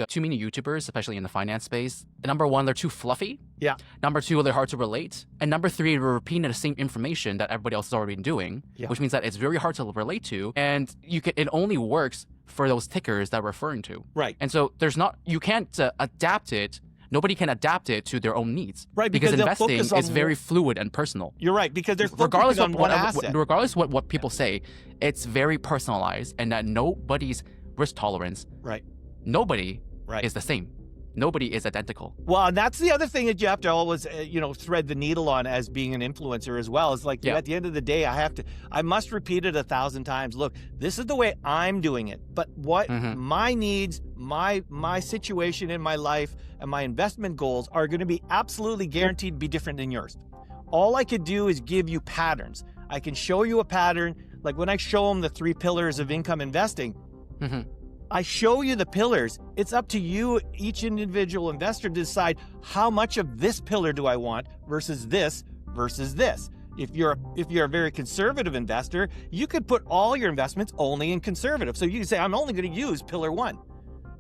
too many YouTubers, especially in the finance space. Number one, they're too fluffy. Yeah. Number two, they're hard to relate. And number three, they're repeating the same information that everybody else has already been doing, which means that it's very hard to relate to. And it only works for those tickers that we're referring to. Right. And so you can't adapt it. Nobody can adapt it to their own needs. Right. Because investing is very fluid and personal. You're right. Because they're focusing on one asset. Regardless of what people say, it's very personalized, and that nobody's risk tolerance. Right. Nobody is the same. Nobody is identical. Well, and that's the other thing that you have to always, thread the needle on as being an influencer as well. Is like at the end of the day, I must repeat it 1,000 times. Look, this is the way I'm doing it. But what my needs, my situation in my life, and my investment goals are going to be absolutely guaranteed to be different than yours. All I could do is give you patterns. I can show you a pattern. Like when I show them the 3 pillars of income investing. I show you the pillars. It's up to you, each individual investor, to decide how much of this pillar do I want versus this versus this. If you're a very conservative investor, you could put all your investments only in conservative. So you can say, I'm only going to use pillar 1.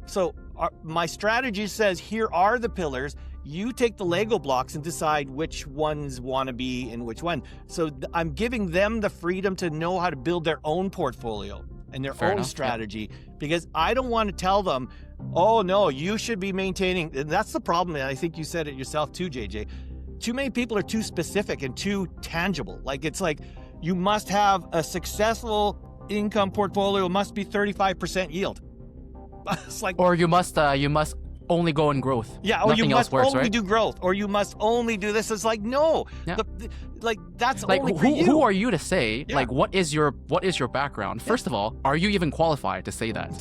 So my strategy says, here are the pillars. You take the Lego blocks and decide which ones want to be in which one. So I'm giving them the freedom to know how to build their own portfolio and their own strategy, because I don't want to tell them, oh no, you should be maintaining. And that's the problem. And I think you said it yourself too, JJ. Too many people are too specific and too tangible. Like it's like, you must have a successful income portfolio, must be 35% yield. It's like, or you must only go in growth. Yeah, or nothing you must else works, only do growth, or you must only do this. It's like, no, that's like only for you. Who are you to say? Like, what is your background? First of all, are you even qualified to say that?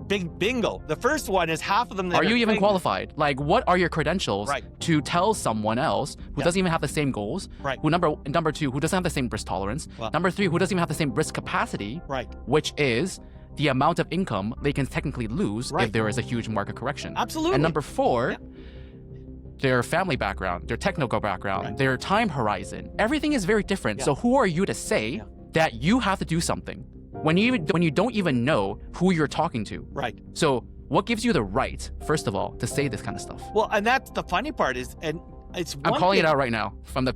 Big bingo. The first one is half of them. That are you even qualified? Like, what are your credentials to tell someone else who doesn't even have the same goals? Right. Who number two, who doesn't have the same risk tolerance? Number three, who doesn't even have the same risk capacity? Right. Which is the amount of income they can technically lose if there is a huge market correction. Absolutely. And number four, their family background, their technical background, their time horizon. Everything is very different. So who are you to say that you have to do something when you don't even know who you're talking to? Right. So what gives you the right, first of all, to say this kind of stuff? Well, and that's the funny part is, and it's one I'm calling thing, it out right now from.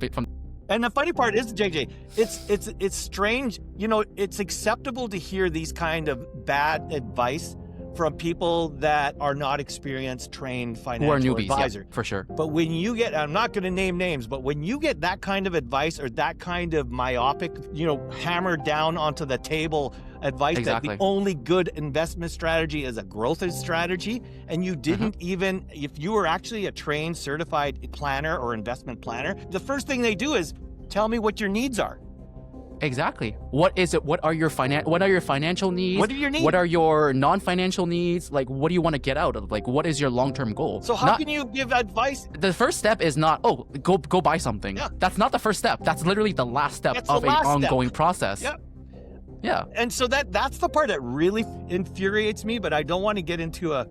And the funny part is, JJ, it's strange. It's acceptable to hear these kind of bad advice from people that are not experienced, trained financial advisors. For sure. But when you get, I'm not going to name names, but when you get that kind of advice or that kind of myopic, hammered down onto the table advice that the only good investment strategy is a growth strategy, and you didn't even, if you were actually a trained, certified planner or investment planner, the first thing they do is tell me what your needs are. Exactly. What is it? What are your financial needs? What are your needs? What are your non-financial needs? Like, what do you want to get out of? Like, what is your long-term goal? So how can you give advice? The first step is not, go buy something. Yeah. That's not the first step. That's literally the last step of an ongoing process. Yeah. Yeah. And so that's the part that really infuriates me, but I don't want to get into a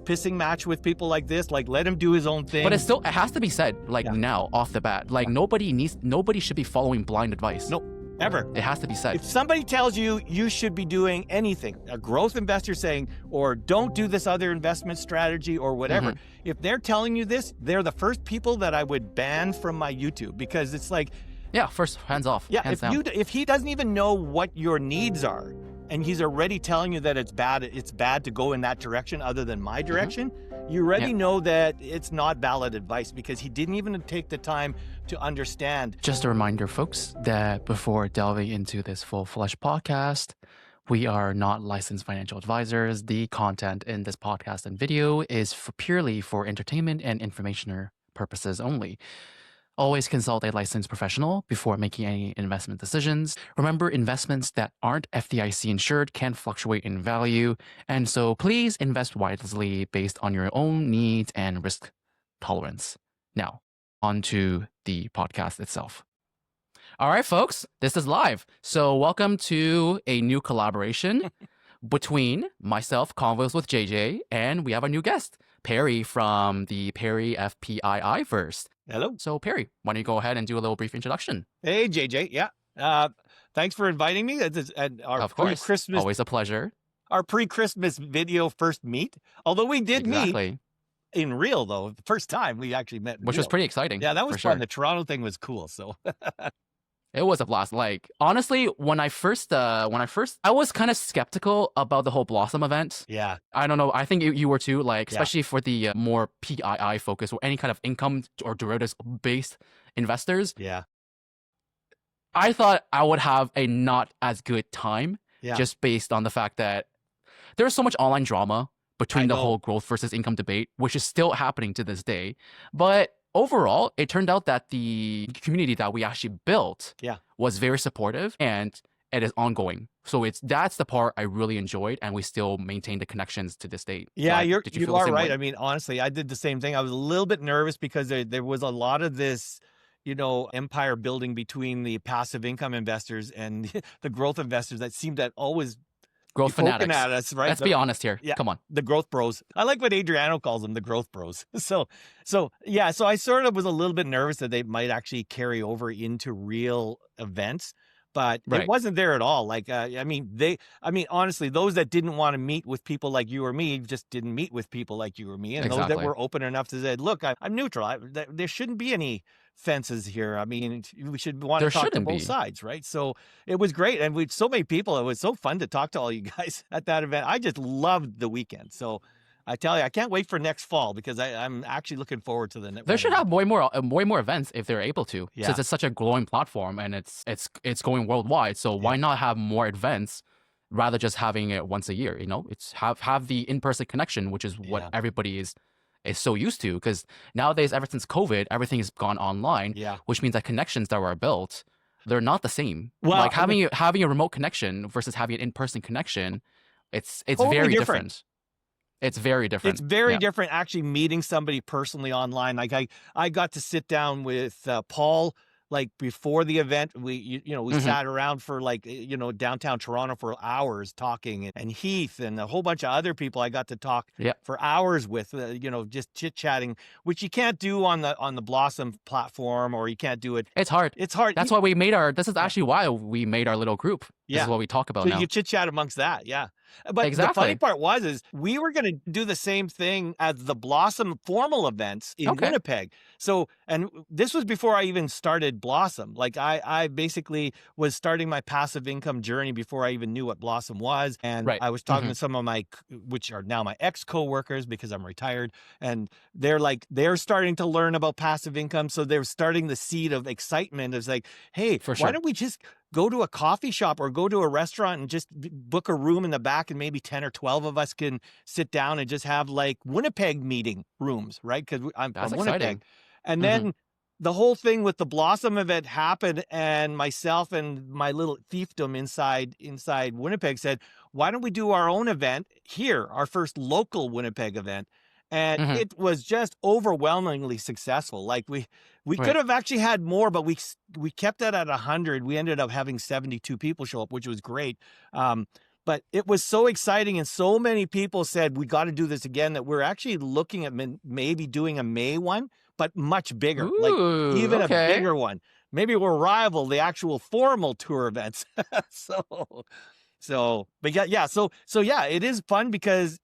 pissing match with people like this. Like, let him do his own thing. But it has to be said, now, off the bat. Like, nobody should be following blind advice. Nope. Ever. It has to be said. If somebody tells you you should be doing anything, a growth investor saying, or don't do this other investment strategy or whatever, if they're telling you this, they're the first people that I would ban from my YouTube, because it's like, first, hands off. Yeah, hands down. If he doesn't even know what your needs are, and he's already telling you that it's bad to go in that direction other than my direction, you already know that it's not valid advice, because he didn't even take the time to understand. Just a reminder, folks, that before delving into this full-fledged podcast, we are not licensed financial advisors. The content in this podcast and video is purely for entertainment and informational purposes only. Always consult a licensed professional before making any investment decisions. Remember, investments that aren't FDIC insured can fluctuate in value, and so please invest wisely based on your own needs and risk tolerance. Now, on to the podcast itself. All right, folks, this is live. So welcome to a new collaboration between myself, Convos with JJ, and we have a new guest, Perry from the PIIverse. Hello. So Perry, why don't you go ahead and do a little brief introduction? Hey, JJ. Yeah. Thanks for inviting me. Of course. Christmas. Always a pleasure. our pre-Christmas video first meet. Although we did meet Exactly. in real, though, the first time we actually met in Which was real. pretty exciting, Yeah, that was for fun. sure. The Toronto thing was cool. So It was a blast. Like, honestly, when I first, I was kind of skeptical about the whole Blossom event. yeah, I don't know. I think you were too, like, yeah, especially for the more PII focus or any kind of income or derivatives based investors. yeah, I thought I would have a not as good time yeah. just based on the fact that there's so much online drama I between the know. whole growth versus income debate, which is still happening to this day. But overall, it turned out that the community that we actually built Yeah. was very supportive and it is ongoing. So that's the part I really enjoyed, and we still maintain the connections to this date. Yeah, Did you feel you the are same right. way? I mean, honestly, I did the same thing. I was a little bit nervous because there was a lot of this, empire building between the passive income investors and the growth investors that seemed to always be Growth poking fanatics. at us, right? Let's be honest here. Yeah, Come on. the growth bros. I like what Adriano calls them, the growth bros. So I sort of was a little bit nervous that they might actually carry over into real events, but it Right. wasn't there at all. Like, honestly, those that didn't want to meet with people like you or me just didn't meet with people like you or me, and those that Exactly. were open enough to say, "Look, I'm neutral. There shouldn't be any fences here. I mean, we should want to There talk to shouldn't both be. sides, right?" So it was great, and we so many people. It was so fun to talk to all you guys at that event. I just loved the weekend. So I tell you, I can't wait for next fall because I'm actually looking forward to the next. They should have way more events if they're able to, Yeah. since it's such a growing platform and it's going worldwide. So why not have more events rather just having it once a year? It's have the in-person connection, which is what Yeah. everybody is so used to. Because nowadays, ever since COVID, everything has gone online, Yeah. which means that connections that were built, they're not the same. Well, Like having a remote connection versus having an in-person connection, it's Totally very different. different. It's very different. It's very Yeah. different actually meeting somebody personally online. Like I got to sit down with Paul like before the event. We Mhm. sat around for like downtown Toronto for hours talking, and Heath and a whole bunch of other people I got to talk Yeah. for hours with. Just chit chatting, which you can't do on the Blossom platform, or you can't do it. It's hard. It's hard. That's why we made this is actually why we made our little group. This Yeah. is what we talk about So now. you chit chat amongst that, yeah. But the funny Exactly. part is we were going to do the same thing as the Blossom formal events in Okay. Winnipeg. So, and this was before I even started Blossom. Like I basically was starting my passive income journey before I even knew what Blossom was. And Right. I was talking to some of which are now my ex-coworkers because I'm retired. And they're starting to learn about passive income. So they're starting the seed of excitement. It's like, hey, For why sure. don't we just go to a coffee shop or go to a restaurant and just book a room in the back, and maybe 10 or 12 of us can sit down and just have like Winnipeg meeting rooms, right? Because I'm That's from Winnipeg. exciting. And Mhm. then the whole thing with the Blossom event happened, and myself and my little fiefdom inside Winnipeg said, why don't we do our own event here, our first local Winnipeg event? And Mhm. it was just overwhelmingly successful. Like we Right. could have actually had more, but we kept it at 100. We ended up having 72 people show up, which was great. But it was so exciting, and so many people said we got to do this again, that we're actually looking at maybe doing a May one, but much bigger, like Ooh, even a okay. bigger one. Maybe we'll rival the actual formal tour events. But yeah. So yeah, it is fun because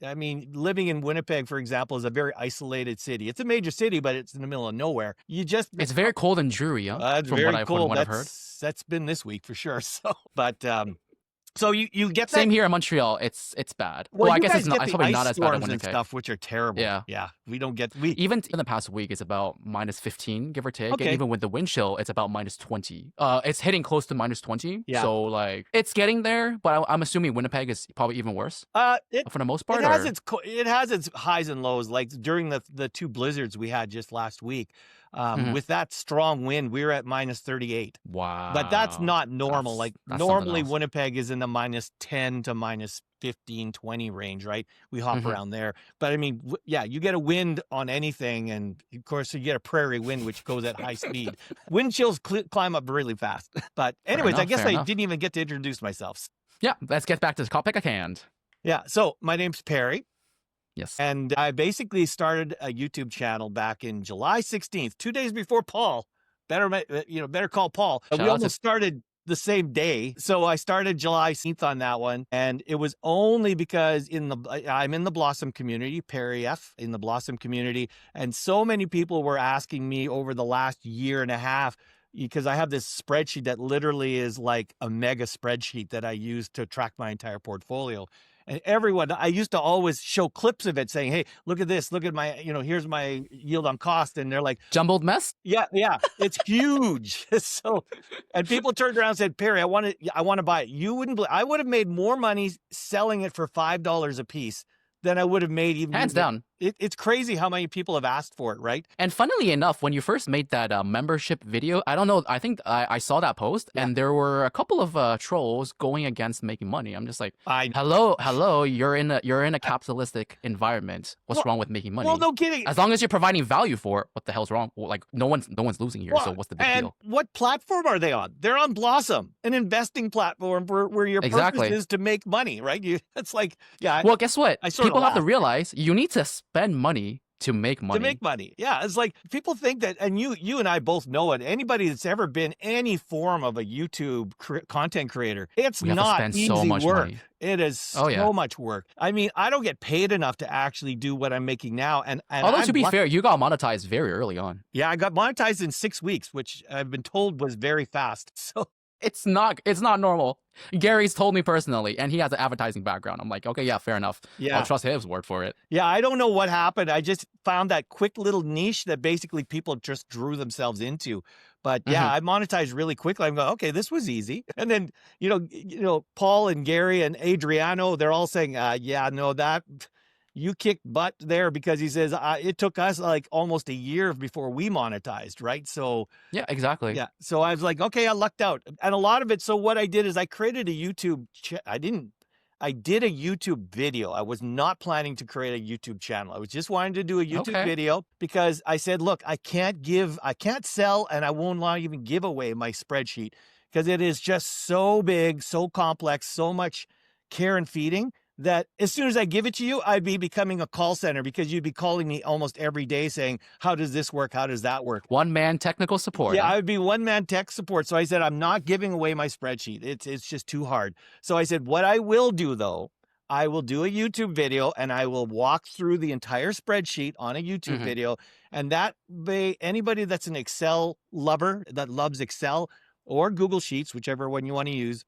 I mean, living in Winnipeg, for example, is a very isolated city. It's a major city, but it's in the middle of nowhere. It's very cold and dreary, huh? It's From very what cold. I've heard. That's been this week for sure. So you get that. Same here in Montreal. It's bad. Well, I you guess guys it's not. get It's the probably ice not as bad in storms and Winnipeg. stuff, which are terrible. Yeah. We don't get Even in the past week, it's about -15, give or take. Okay. And even with the wind chill, it's about -20. It's hitting close to -20. Yeah. So like, it's getting there. But I'm assuming Winnipeg is probably even worse for the most part. It has its highs and lows. Like during the two blizzards we had just last week, Mhm. with that strong wind, we were at -38. Wow. But that's not normal. That's something normally else. Winnipeg is in the -10 to -15, 20 range, right? We hop Mhm. around there. But I mean, yeah, you get a wind on anything, and of course you get a prairie wind which goes at high speed. Wind chills climb up really fast. But anyways, I guess fair I enough. didn't even get to introduce myself. Yeah, let's get back to the topic at hand. Yeah, so my name's Perry. Yes. And I basically started a YouTube channel back in July 16th, 2 days before Paul. Better call Paul. Shout We out almost started the same day. So I started July 16th on that one. And it was only because I'm in the Blossom community, PIIverse in the Blossom community. And so many people were asking me over the last year and a half, because I have this spreadsheet that literally is like a mega spreadsheet that I use to track my entire portfolio. And I used to always show clips of it saying, hey, look at this, look at my, here's my yield on cost. And they're like, jumbled mess? Yeah, it's huge. So, and people turned around and said, Perry, I want to buy it. I would have made more money selling it for $5 a piece than I would have made even. Hands down. It's crazy how many people have asked for it, right? And funnily enough, when you first made that membership video, I don't know, I think I saw that post and there were a couple of trolls going against making money. I'm just like, hello, you're in a capitalistic environment. What's wrong with making money? Well, no kidding. As long as you're providing value for it, what the hell's wrong? Well, like no one's losing here. So what's the big deal? What platform are they on? They're on Blossom, an investing platform where your purpose is to make money, right? It's like, well, guess what? People have to realize you need to spend money to make money. Yeah, it's like people think that, and you and I both know it. Anybody that's ever been any form of a YouTube content creator, it's not easy so much work. Money. It is so much work. I mean, I don't get paid enough to actually do what I'm making now. And although to be fair, you got monetized very early on. Yeah, I got monetized in 6 weeks, which I've been told was very fast. So it's not normal. Gary's told me personally, and he has an advertising background. I'm like, okay, yeah, fair enough. Yeah. I'll trust his word for it. Yeah, I don't know what happened. I just found that quick little niche that basically people just drew themselves into. But yeah, I monetized really quickly. I'm going, okay, this was easy. And then, Paul and Gary and Adriano, they're all saying, that you kicked butt there, because he says it took us like almost a year before we monetized, right? So yeah, exactly. Yeah. So I was like, okay, I lucked out. And a lot of it. So what I did is I created a YouTube. I did a YouTube video. I was not planning to create a YouTube channel. I was just wanting to do a YouTube video, because I said, look, I can't sell, and I won't even give away my spreadsheet, because it is just so big, so complex, so much care and feeding, that as soon as I give it to you, I'd be becoming a call center, because you'd be calling me almost every day saying, how does this work? How does that work? One-man technical support. Yeah, I would be one-man tech support. So I said, I'm not giving away my spreadsheet. It's just too hard. So I said, what I will do though, I will do a YouTube video, and I will walk through the entire spreadsheet on a YouTube video. And that way, anybody that's an Excel lover, that loves Excel or Google Sheets, whichever one you want to use,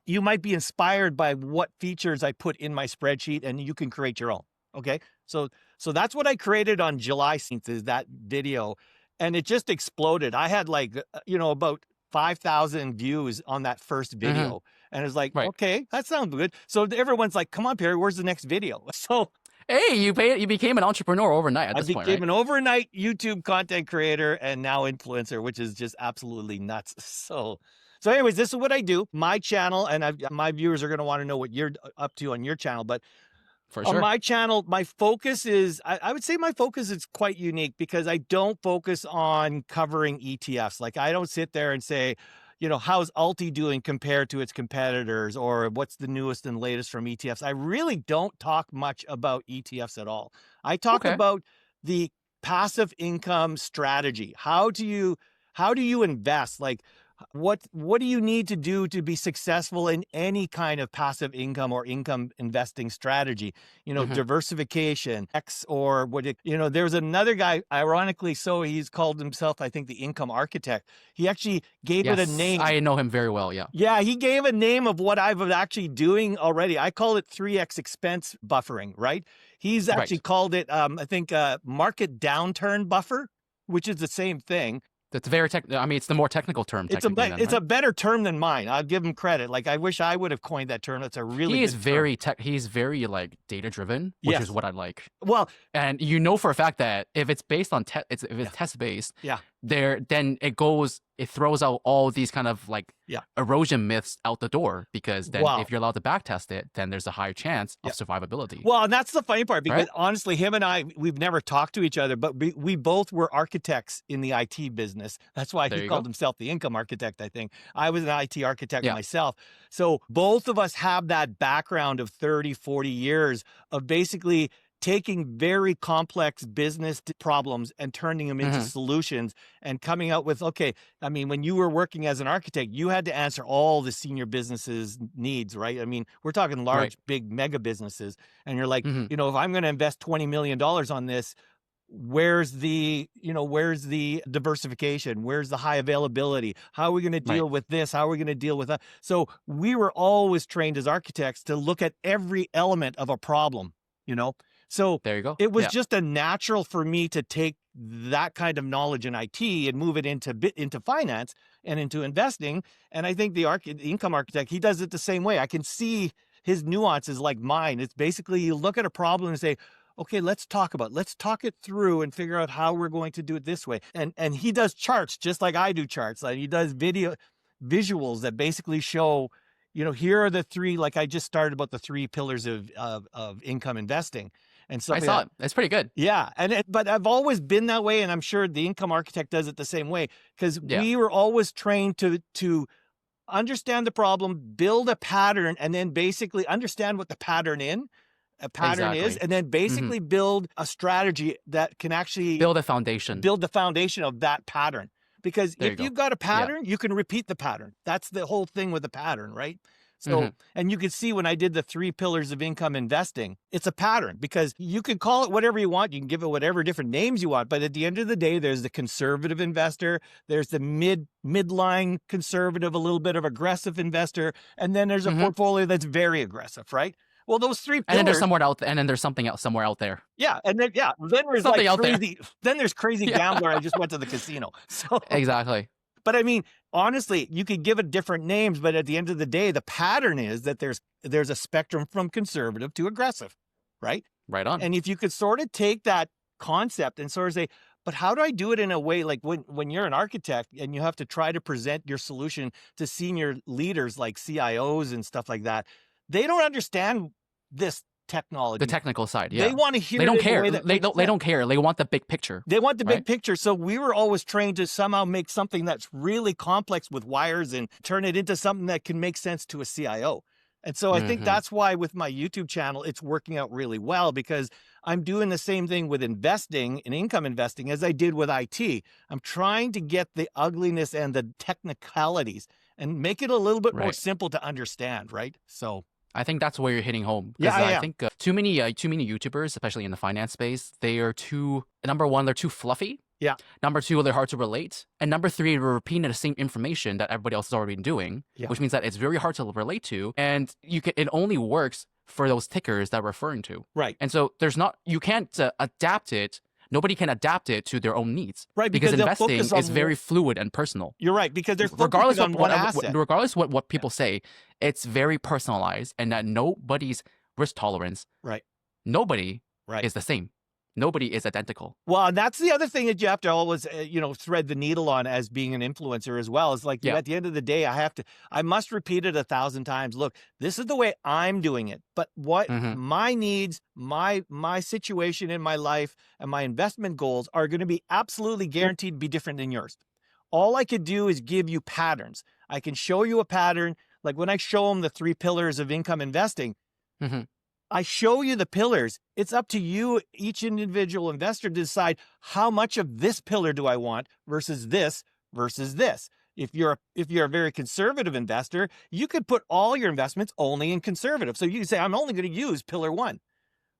you might be inspired by what features I put in my spreadsheet, and you can create your own. Okay. So that's what I created on July 16th, is that video. And it just exploded. I had about 5,000 views on that first video. And it's like, okay, that sounds good. So everyone's like, come on, Perry, where's the next video? So hey, you became an entrepreneur overnight at this point, right? I became an overnight YouTube content creator and now influencer, which is just absolutely nuts. So anyways, this is what I do. My channel, and my viewers are going to want to know what you're up to on your channel. But for sure, on my channel, my focus is, I would say my focus is quite unique, because I don't focus on covering ETFs. Like, I don't sit there and say, how's Alti doing compared to its competitors, or what's the newest and latest from ETFs. I really don't talk much about ETFs at all. I talk about the passive income strategy. How do you invest? Like, what do you need to do to be successful in any kind of passive income or income investing strategy? Diversification, there's another guy, ironically, so he's called himself, I think, the income architect. He actually gave it a name. I know him very well. Yeah. Yeah. He gave a name of what I've actually doing already. I call it 3x expense buffering, right? He's actually called it, I think, market downturn buffer, which is the same thing. That's very it's the more technical term. It's a better term than mine. I'll give him credit. Like, I wish I would have coined that term. That's a really He's very like data driven, which is what I like. Well, and for a fact that if it's based on if it's test based, then it throws out all these kind of like erosion myths out the door, because then if you're allowed to back test it, then there's a higher chance of survivability. Well, and that's the funny part, because honestly, him and I, we've never talked to each other, but we both were architects in the IT business. That's why he called himself the income architect, I think. I was an IT architect myself. So both of us have that background of 30, 40 years of basically taking very complex business problems and turning them into solutions and coming out with, okay, I mean, when you were working as an architect, you had to answer all the senior businesses' needs, right? I mean, we're talking large, big mega businesses. And you're like, you know, if I'm going to invest $20 million on this, where's the diversification? Where's the high availability? How are we going to deal with this? How are we going to deal with that? So we were always trained as architects to look at every element of a problem, you know? So there you go. It was just a natural for me to take that kind of knowledge in IT and move it into finance and into investing. And I think the income architect, he does it the same way. I can see his nuances like mine. It's basically you look at a problem and say, okay, let's talk it through and figure out how we're going to do it this way. And he does charts just like I do charts. Like he does visuals that basically show, you know, here are the three, like I just started about the 3 pillars of income investing. And so I saw it. It's pretty good. Yeah. But I've always been that way. And I'm sure the income architect does it the same way because we were always trained to understand the problem, build a pattern, and then basically understand what the pattern is, and then basically build a strategy that can actually build the foundation of that pattern. Because if you've got a pattern, you can repeat the pattern. That's the whole thing with the pattern, right? So, and you can see when I did the 3 pillars of income investing, it's a pattern because you can call it whatever you want. You can give it whatever different names you want. But at the end of the day, there's the conservative investor. There's the midline conservative, a little bit of aggressive investor. And then there's a portfolio that's very aggressive, right? Well, those 3 pillars. And then there's something else somewhere out there. Yeah. And then, then there's something like out crazy, there. Then there's crazy gambler. I just went to the casino. So exactly. But I mean, honestly, you could give it different names, but at the end of the day, the pattern is that there's a spectrum from conservative to aggressive, right? Right on. And if you could sort of take that concept and sort of say, but how do I do it in a way like when you're an architect and you have to try to present your solution to senior leaders like CIOs and stuff like that, they don't understand this technology. The technical side, yeah. They want to hear They don't it in a care. way that They don't care. They want the big picture. They want the big picture. So we were always trained to somehow make something that's really complex with wires and turn it into something that can make sense to a CIO. And so I think that's why with my YouTube channel, it's working out really well because I'm doing the same thing with investing and income investing as I did with IT. I'm trying to get the ugliness and the technicalities and make it a little bit more simple to understand, right? So I think that's where you're hitting home. I think too many YouTubers, especially in the finance space, they are number one, they're too fluffy. Yeah. Number 2, they're hard to relate. And number 3, we're repeating the same information that everybody else has already been doing, which means that it's very hard to relate to. And it only works for those tickers that we're referring to. Right. And so you can't adapt it. Nobody can adapt it to their own needs. Right. Because investing is very fluid and personal. You're right. Because they're focusing on one asset. Regardless of what people say, it's very personalized and that nobody's risk tolerance. Right. Nobody is the same. Nobody is identical. Well, and that's the other thing that you have to always, thread the needle on as being an influencer as well. Is like at the end of the day, I must repeat it 1,000 times. Look, this is the way I'm doing it. But what my needs, my situation in my life and my investment goals are going to be absolutely guaranteed to be different than yours. All I could do is give you patterns. I can show you a pattern. Like when I show them the 3 pillars of income investing, I show you the pillars. It's up to you, each individual investor, to decide how much of this pillar do I want versus this versus this. If you're a very conservative investor, you could put all your investments only in conservative. So you can say, I'm only going to use pillar 1.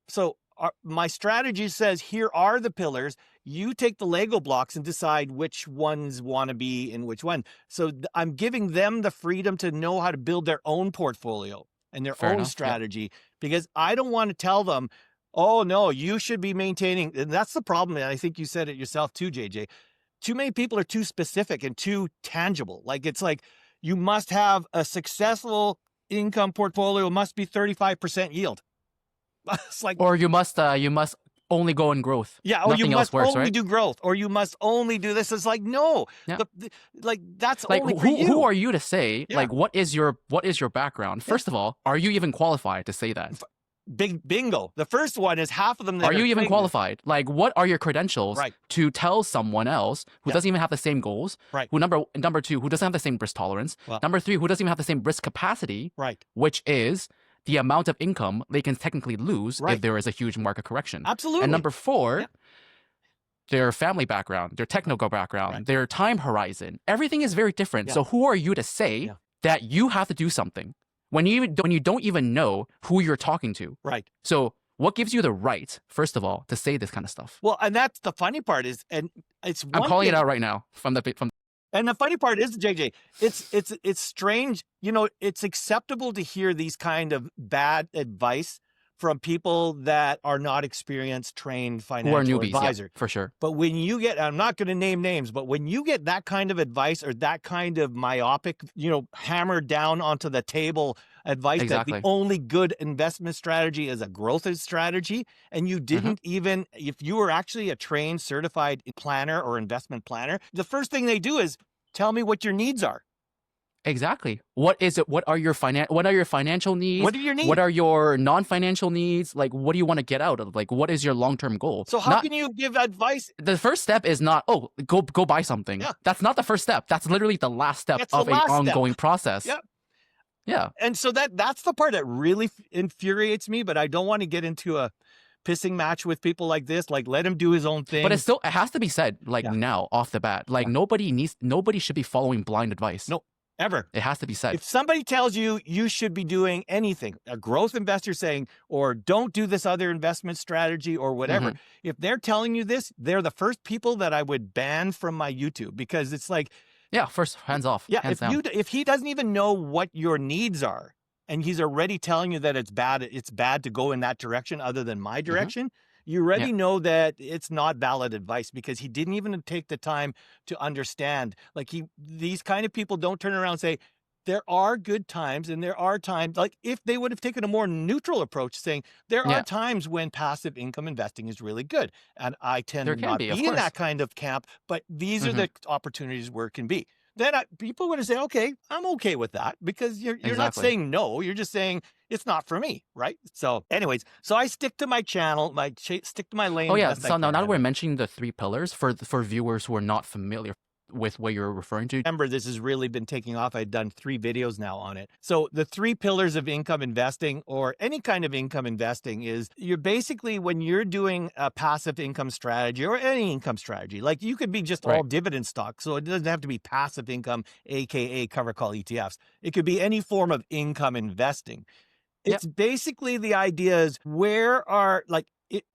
So my strategy says, here are the pillars. You take the Lego blocks and decide which ones want to be in which one. So I'm giving them the freedom to know how to build their own portfolio and their own strategy, because I don't want to tell them, oh no, you should be maintaining. And that's the problem. And I think you said it yourself too, JJ. Too many people are too specific and too tangible. Like it's like, you must have a successful income portfolio, must be 35% yield. It's like, or you must only go in growth. Yeah, or nothing you must else works, only do growth, or you must only do this. It's like, no, that's like only for you. Who are you to say? Like, what is your background? First of all, are you even qualified to say that? Big bingo. The first one is half of them. Are you even qualified? Like, what are your credentials Right. to tell someone else who doesn't even have the same goals? Right. Who number 2, who doesn't have the same risk tolerance? Well- Number 3, who doesn't even have the same risk capacity? Right. Which is the amount of income they can technically lose Right. if there is a huge market correction. Absolutely. And number 4, Yeah. their family background, their technical background, Right. their time horizon, everything is very different. Yeah. So who are you to say Yeah. that you have to do something when you don't even know who you're talking to? Right. So what gives you the right, first of all, to say this kind of stuff? Well, and that's the funny part is, and it's one I'm calling thing, it out right now from and the funny part is, JJ, it's strange. You know, it's acceptable to hear these kind of bad advice from people that are not experienced, trained who are financial newbies, advisor. for sure. But when you get, I'm not going to name names, but when you get that kind of advice or that kind of myopic, you know, hammered down onto the table advice Exactly. that the only good investment strategy is a growth strategy, and you didn't even, if you were actually a trained, certified planner or investment planner, the first thing they do is tell me what your needs are. Exactly. What is it? What are your financial needs? What are your needs? What are your non-financial needs? Like, what do you want to get out of? Like, what is your long-term goal? So how can you give advice? The first step is not, oh, go buy something. Yeah. That's not the first step. That's literally the last step That's the of an last ongoing step. process. Yeah. Yeah. And so that's the part that really infuriates me, but I don't want to get into a pissing match with people like this. Like, let him do his own thing. But it has to be said, like, now off the bat, like, nobody should be following blind advice. No, ever. It has to be said. If somebody tells you you should be doing anything, a growth investor saying, or don't do this other investment strategy or whatever, if they're telling you this, they're the first people that I would ban from my YouTube, because it's like, yeah, first, hands off. yeah, hands down. if he doesn't even know what your needs are, and he's already telling you that it's bad to go in that direction other than my direction, you already know that it's not valid advice, because he didn't even take the time to understand. Like, these kind of people don't turn around and say, there are good times and there are times, like, if they would have taken a more neutral approach saying there are times when passive income investing is really good. And I tend to not be in that kind of camp, but these are the opportunities where it can be. Then people would say, okay, I'm okay with that, because you're not saying no, you're just saying it's not for me, right? So anyways, so I stick to my channel, stick to my lane. Oh yeah, so now that we're mentioning the 3 pillars for viewers who are not familiar with what you're referring to. Remember, this has really been taking off. I've done 3 videos now on it. So the 3 pillars of income investing, or any kind of income investing, is you're basically, when you're doing a passive income strategy or any income strategy, like, you could be just all dividend stock. So it doesn't have to be passive income, AKA cover call ETFs. It could be any form of income investing. It's basically, the idea is, where are, like,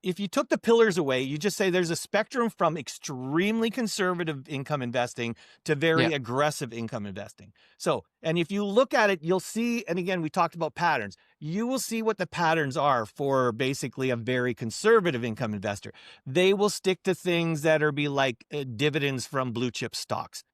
if you took the pillars away, you just say there's a spectrum from extremely conservative income investing to very aggressive income investing. So, and if you look at it, you'll see, and again, we talked about patterns, you will see what the patterns are for basically a very conservative income investor. They will stick to things that are like dividends from blue chip stocks.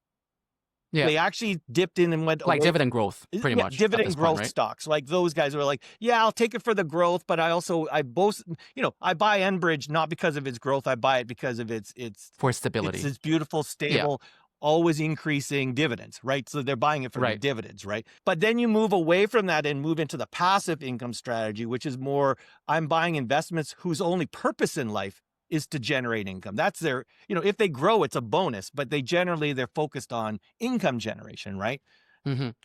Yeah. They actually dipped in and went like dividend growth, pretty much. Dividend growth stocks. Like, those guys were like, yeah, I'll take it for the growth, but I buy Enbridge not because of its growth. I buy it because of its for stability. It's beautiful, stable, always increasing dividends, right? So they're buying it for the dividends, right? But then you move away from that and move into the passive income strategy, which is more, I'm buying investments whose only purpose in life is to generate income. That's their, if they grow, it's a bonus, but they're focused on income generation, right?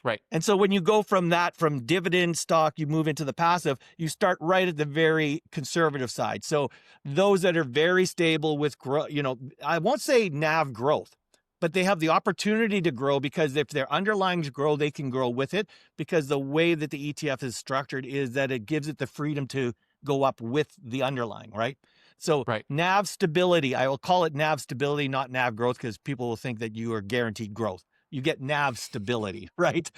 Right. And so when you go from dividend stock, you move into the passive, you start right at the very conservative side. So those that are very stable with growth, I won't say NAV growth, but they have the opportunity to grow, because if their underlyings grow, they can grow with it, because the way that the ETF is structured is that it gives it the freedom to go up with the underlying, right? So NAV stability, I will call it NAV stability, not NAV growth, because people will think that you are guaranteed growth. You get NAV stability, right?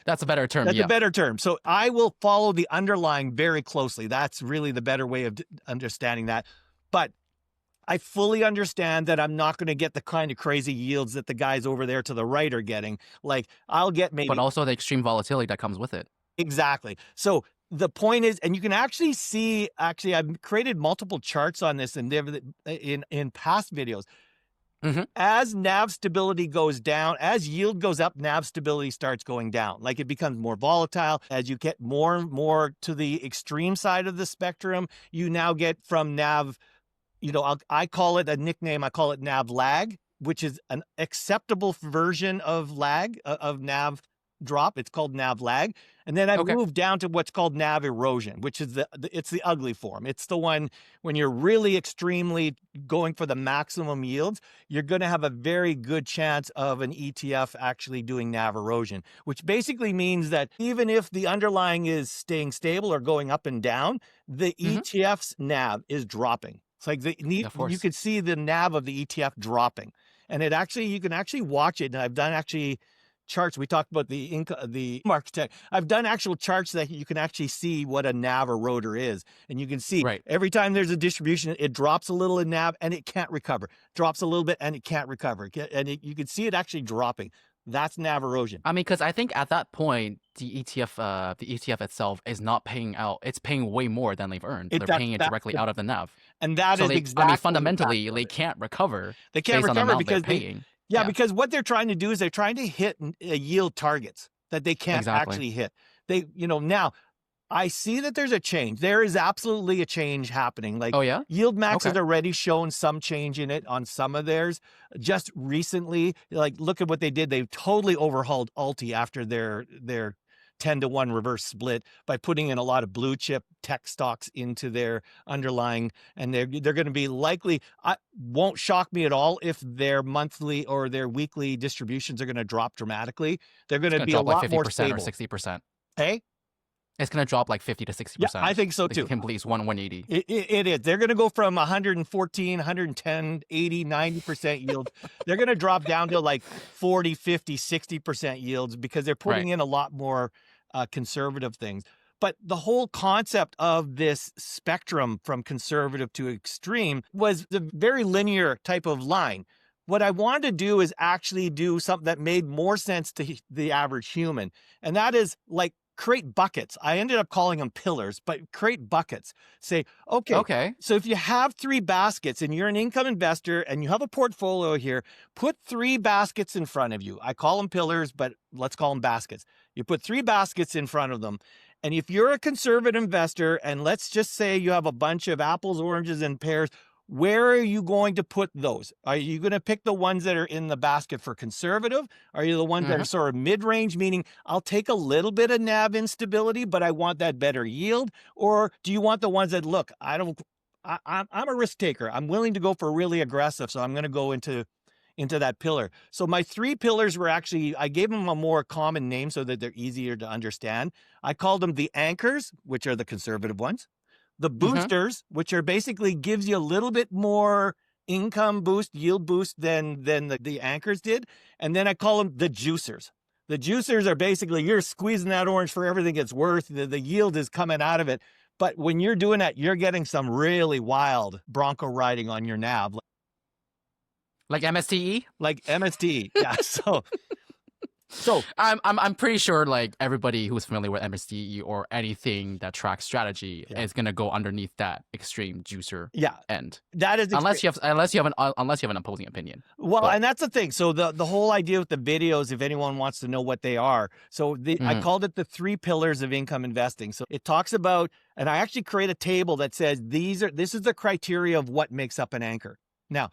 That's a better term. That's a better term. So I will follow the underlying very closely. That's really the better way of understanding that. But I fully understand that I'm not going to get the kind of crazy yields that the guys over there to the right are getting. Like, I'll get maybe... But also the extreme volatility that comes with it. Exactly. So the point is, and you can actually see, I've created multiple charts on this in past videos. As NAV stability goes down, as yield goes up, NAV stability starts going down. Like, it becomes more volatile. As you get more and more to the extreme side of the spectrum, you now get from NAV, I call it a nickname, I call it NAV lag, which is an acceptable version of lag, of NAV drop. It's called NAV lag. And then I've Okay. moved down to what's called NAV erosion, which is it's the ugly form. It's the one when you're really extremely going for the maximum yields, you're going to have a very good chance of an ETF actually doing NAV erosion, which basically means that even if the underlying is staying stable or going up and down, the ETF's NAV is dropping. It's like you could see the NAV of the ETF dropping. And you can actually watch it. And I've done actually charts. We talked about the architect. I've done actual charts that you can actually see what a NAV eroder is. And you can see every time there's a distribution, it drops a little in NAV and it can't recover. Drops a little bit and it can't recover. And you can see it actually dropping. That's NAV erosion. I mean, because I think at that point, the ETF itself is not paying out. It's paying way more than they've earned. They're paying it directly out of the NAV. And that is exactly. I mean, fundamentally, they can't recover. They can't recover because they're paying. Because what they're trying to do is they're trying to hit yield targets that they can't actually hit. Now I see that there's a change. There is absolutely a change happening. Like, Yield Max has already shown some change in it on some of theirs. Just recently, like, look at what they did. They totally overhauled Alti after their 10-to-1 reverse split by putting in a lot of blue chip tech stocks into their underlying, and they're going to be likely. Won't shock me at all if their monthly or their weekly distributions are going to drop dramatically. They're going to be a lot more stable. Or 60%. Hey, it's going to drop like 50 to 60%. Yeah, I think so too. Complete 180. It is. They're going to go from 114, 110, 80, 90% yield. They're going to drop down to like 40, 50, 60% yields because they're putting in a lot more conservative things. But the whole concept of this spectrum from conservative to extreme was a very linear type of line. What I wanted to do is actually do something that made more sense to the average human. And that is like create buckets. I ended up calling them pillars, but create buckets. Say, okay. So if you have 3 baskets and you're an income investor and you have a portfolio here, put 3 baskets in front of you. I call them pillars, but let's call them baskets. You put 3 baskets in front of them. And if you're a conservative investor, and let's just say you have a bunch of apples, oranges, and pears, where are you going to put those? Are you going to pick the ones that are in the basket for conservative? Are you the ones that are sort of mid-range, meaning I'll take a little bit of NAV instability, but I want that better yield? Or do you want the ones that, look, I'm a risk taker. I'm willing to go for really aggressive, so I'm going to go into that pillar. So my 3 pillars were actually, I gave them a more common name so that they're easier to understand. I called them the anchors, which are the conservative ones. The boosters, which are basically gives you a little bit more income boost, yield boost than the anchors did. And then I call them the juicers. The juicers are basically, you're squeezing that orange for everything it's worth. The yield is coming out of it. But when you're doing that, you're getting some really wild bronco riding on your NAV. Like MSTE? Like MSTE, yeah. So I'm pretty sure like everybody who's familiar with MSTE or anything that tracks strategy is gonna go underneath that extreme juicer end. That is unless you have an opposing opinion. Well, and that's the thing. So the whole idea with the videos, if anyone wants to know what they are, so I called it the 3 pillars of income investing. So it talks about, and I actually create a table that says this is the criteria of what makes up an anchor. Now,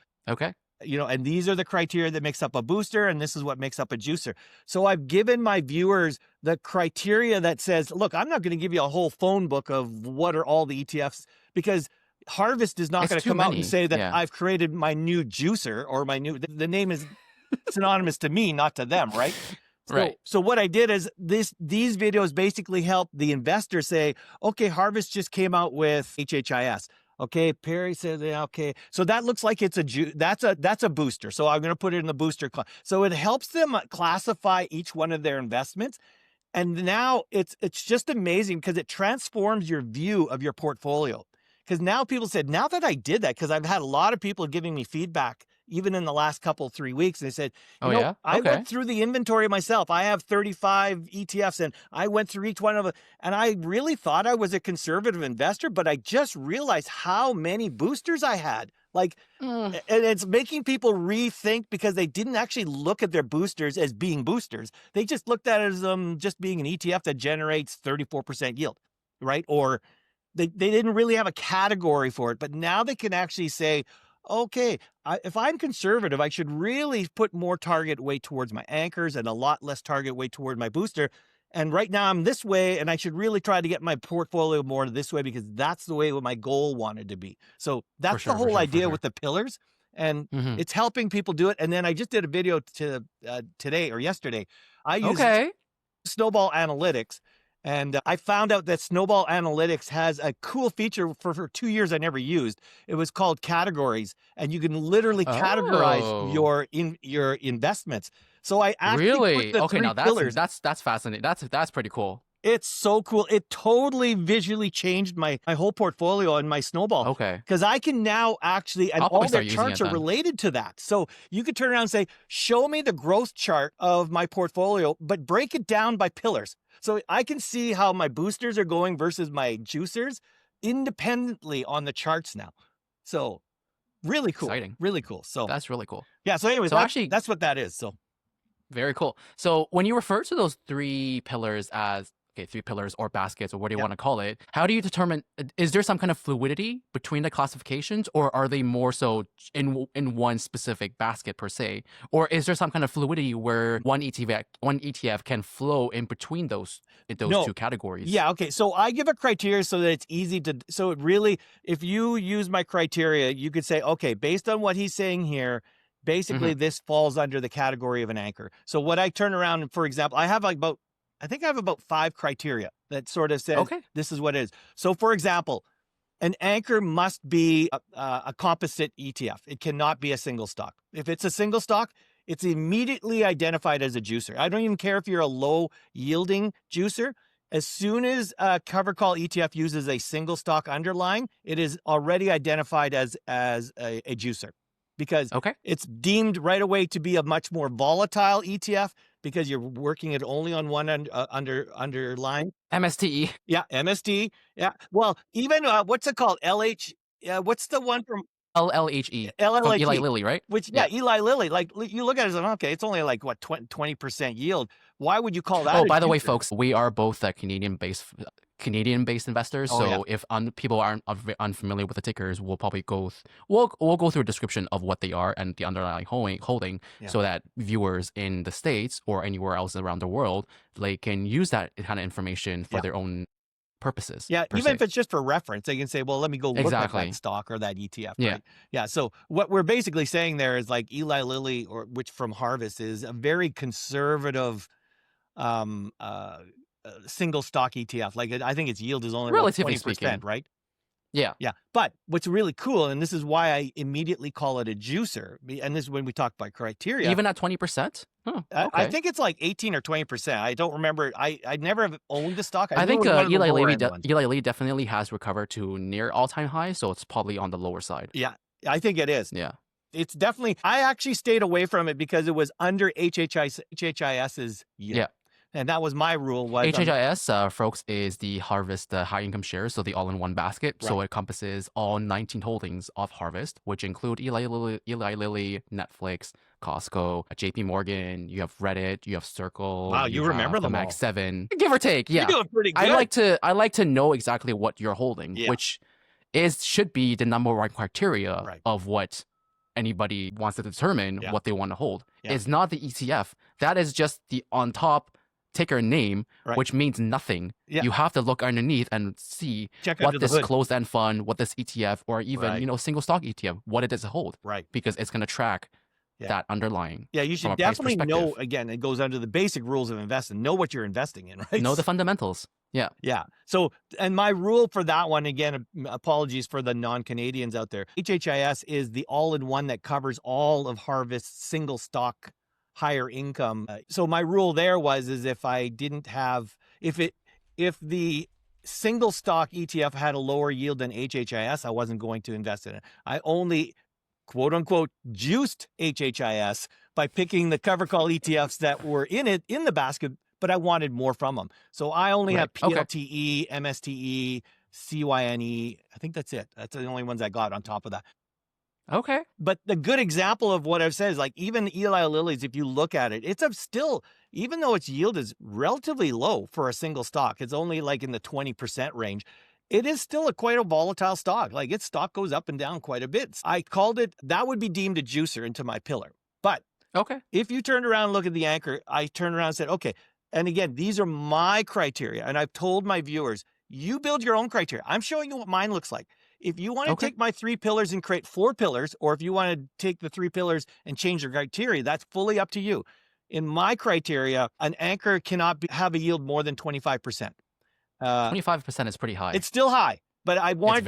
and these are the criteria that makes up a booster, and this is what makes up a juicer. So I've given my viewers the criteria that says, look, I'm not going to give you a whole phone book of what are all the ETFs, because Harvest is not going to come out and say that I've created my new juicer or the name is synonymous to me, not to them, right? So what I did is these videos basically help the investor say, okay, Harvest just came out with HHIS. Okay, Perry says, okay. So that looks like it's that's a booster. So I'm going to put it in the booster class. So it helps them classify each one of their investments. And now it's just amazing because it transforms your view of your portfolio. Because now people said, now that I did that, because I've had a lot of people giving me feedback, even in the last 3 weeks, they said, I went through the inventory myself. I have 35 ETFs and I went through each one of them. And I really thought I was a conservative investor, but I just realized how many boosters I had. And it's making people rethink because they didn't actually look at their boosters as being boosters. They just looked at it as just being an ETF that generates 34% yield, right? Or they didn't really have a category for it. But now they can actually say, okay, if I'm conservative, I should really put more target weight towards my anchors and a lot less target weight toward my booster. And right now I'm this way, and I should really try to get my portfolio more this way because that's the way what my goal wanted to be. So For that's the sure, for whole sure, for idea sure. with the pillars, and Mhm. it's helping people do it. And then I just did a video today or yesterday. I used Okay. Snowball Analytics. And I found out that Snowball Analytics has a cool feature for 2 years I never used. It was called categories, and you can literally categorize Oh, your investments. So I actually put really? the Okay, three now that's pillars. that's fascinating. That's pretty cool. It's so cool. It totally visually changed my whole portfolio and my Snowball Okay. because I can now actually, and I'll probably all their start using charts it are then. related to that. So you could turn around and say, show me the growth chart of my portfolio, but break it down by pillars. So I can see how my boosters are going versus my juicers independently on the charts now. So really cool, Exciting. really cool. So That's really cool. yeah. So anyways, So actually, that's what that is. So very cool. So when you refer to those three pillars as okay, three pillars or baskets or what do you yeah. want to call it, how do you determine is there some kind of fluidity between the classifications or are they more so in one specific basket per se? Or is there some kind of fluidity where one ETF can flow in between those No. two categories? Yeah, okay. So I give a criteria so that it's easy to so it really if you use my criteria, you could say, okay, based on what he's saying here, basically Hmm. this falls under the category of an anchor. So what I turn around and for example, I think I have about 5 criteria that sort of says Okay. this is what it is. So for example, an anchor must be a composite ETF. It cannot be a single stock. If it's a single stock, it's immediately identified as a juicer. I don't even care if you're a low yielding juicer. As soon as a cover call ETF uses a single stock underlying, it is already identified as a juicer because Okay. it's deemed right away to be a much more volatile ETF because you're working it only on one underlying. MSTE. Yeah, MSD. Yeah. Well, even what's it called? LH. Yeah. What's the one from LLHE from Eli LLHE? Lilly, right? Which yeah, Yeah. Eli Lilly. Like you look at it and okay, it's only like what 20% yield. Why would you call that Oh, a by the way, juicer? folks, we are both Canadian-based investors. Oh yeah, So if people aren't unfamiliar with the tickers, we'll probably we'll go through a description of what they are and the underlying holding, yeah, so that viewers in the States or anywhere else around the world, they can use that kind of information for yeah. their own purposes Yeah, per even se. if it's just for reference, they can say, "Well, let me go look up that Exactly. stock or that ETF." Yeah. Right? Yeah. So what we're basically saying there is like Eli Lilly, or which from Harvest is a very conservative um, uh, single stock ETF. Like I think its yield is only about Relatively 20%, speaking. right? Yeah. Yeah. But what's really cool, and this is why I immediately call it a juicer, and this is when we talk about criteria. Even at 20%? Huh, I okay. think it's like 18 or 20%. I don't remember. I never have owned the stock. I I knew it think was one of the lower end ones. Eli Lilly definitely has recovered to near all-time high, so it's probably on the lower side. Yeah, I think it is. Yeah. It's definitely. I actually stayed away from it because it was under HHIS's yield, Yeah. and that was my rule. Was HHIS, folks, is the Harvest high income shares, so the all-in-one basket. So right. it encompasses all 19 holdings of Harvest, which include Eli Lilly, Netflix, Costco, JP Morgan. You have Reddit, you have Circle, Wow, you you remember have the them Mag all. 7, give or take. You're Yeah, doing pretty good. I like to know exactly what you're holding, Yeah. which should be the number one criteria Right. of what anybody wants to determine Yeah. what they want to hold. Yeah. It's not the ETF. That is just the on top ticker name, Right. which means nothing. Yeah. You have to look underneath and see Check under what the this hood. closed-end fund, what this ETF, or even Right. single stock ETF, what it does hold, Right. because it's going to track Yeah. that underlying Yeah, you from should a price definitely know. perspective. Again, it goes under the basic rules of investing. Know what you're investing in, right? Know the fundamentals. Yeah. Yeah. So, and my rule for that one, again, apologies for the non-Canadians out there. HHIS is the all-in-one that covers all of Harvest's single stock higher income. So my rule there is if I didn't have, if the single stock ETF had a lower yield than HHIS, I wasn't going to invest in it. I only quote unquote juiced HHIS by picking the cover call ETFs that were in the basket, but I wanted more from them. So I only Right. have Okay. PLTE, MSTE, CYNE. I think that's it. That's the only ones I got on top of that. Okay. But the good example of what I've said is like even Eli Lilly's, if you look at it, it's still, even though its yield is relatively low for a single stock, it's only like in the 20% range. it is still quite a volatile stock. Like its stock goes up and down quite a bit. I called it, that would be deemed a juicer into my pillar. But Okay. if you turned around and look at the anchor, I turned around and said, okay, and again, these are my criteria. And I've told my viewers, you build your own criteria. I'm showing you what mine looks like. If you want to take my 3 pillars and create 4 pillars, or if you want to take the 3 pillars and change your criteria, that's fully up to you. In my criteria, an anchor cannot have a yield more than 25%. 25% is pretty high. It's still high, but I wanted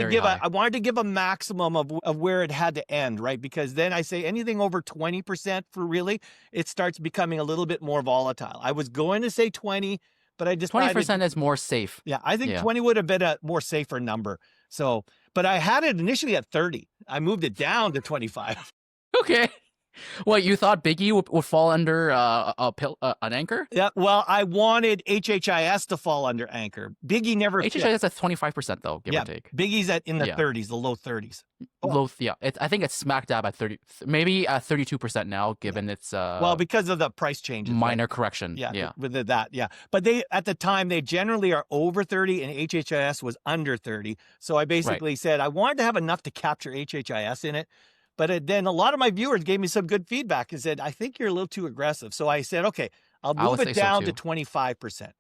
to give a maximum of where it had to end, right? Because then I say anything over 20% for really, it starts becoming a little bit more volatile. I was going to say 20, but I decided 20% is more safe. Yeah, I think 20 would have been a more safer number. So, but I had it initially at 30. I moved it down to 25. Okay. Well, you thought Biggie would fall under an anchor? Yeah, well, I wanted HHIS to fall under anchor. Biggie never. HHIS at 25% though, give or take. Biggie's in the 30s, the low 30s. I think it's smack dab at 30, maybe at 32% now, given its well, because of the price changes, minor correction. With that, But they at the time they generally are over 30, and HHIS was under 30. So I basically said I wanted to have enough to capture HHIS in it. But then a lot of my viewers gave me some good feedback and said, I think you're a little too aggressive. So I said, okay, I'll move it down to 25%.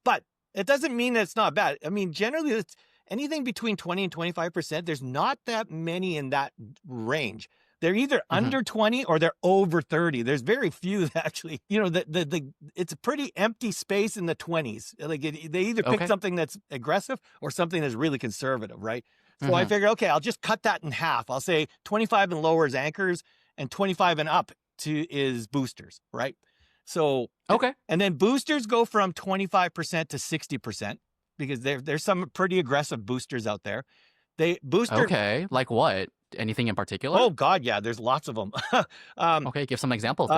But it doesn't mean that it's not bad. I mean, generally, it's anything between 20 and 25%. There's not that many in that range. They're either under 20 or they're over 30. There's very few that actually, it's a pretty empty space in the 20s. Like they either pick something that's aggressive or something that's really conservative, right? So I figured, okay, I'll just cut that in half. I'll say 25 and lower is anchors and 25 and up is boosters, right? So, and then boosters go from 25% to 60% because there's some pretty aggressive boosters out there. Like what? Anything in particular? Oh God, yeah, there's lots of them. Give some examples.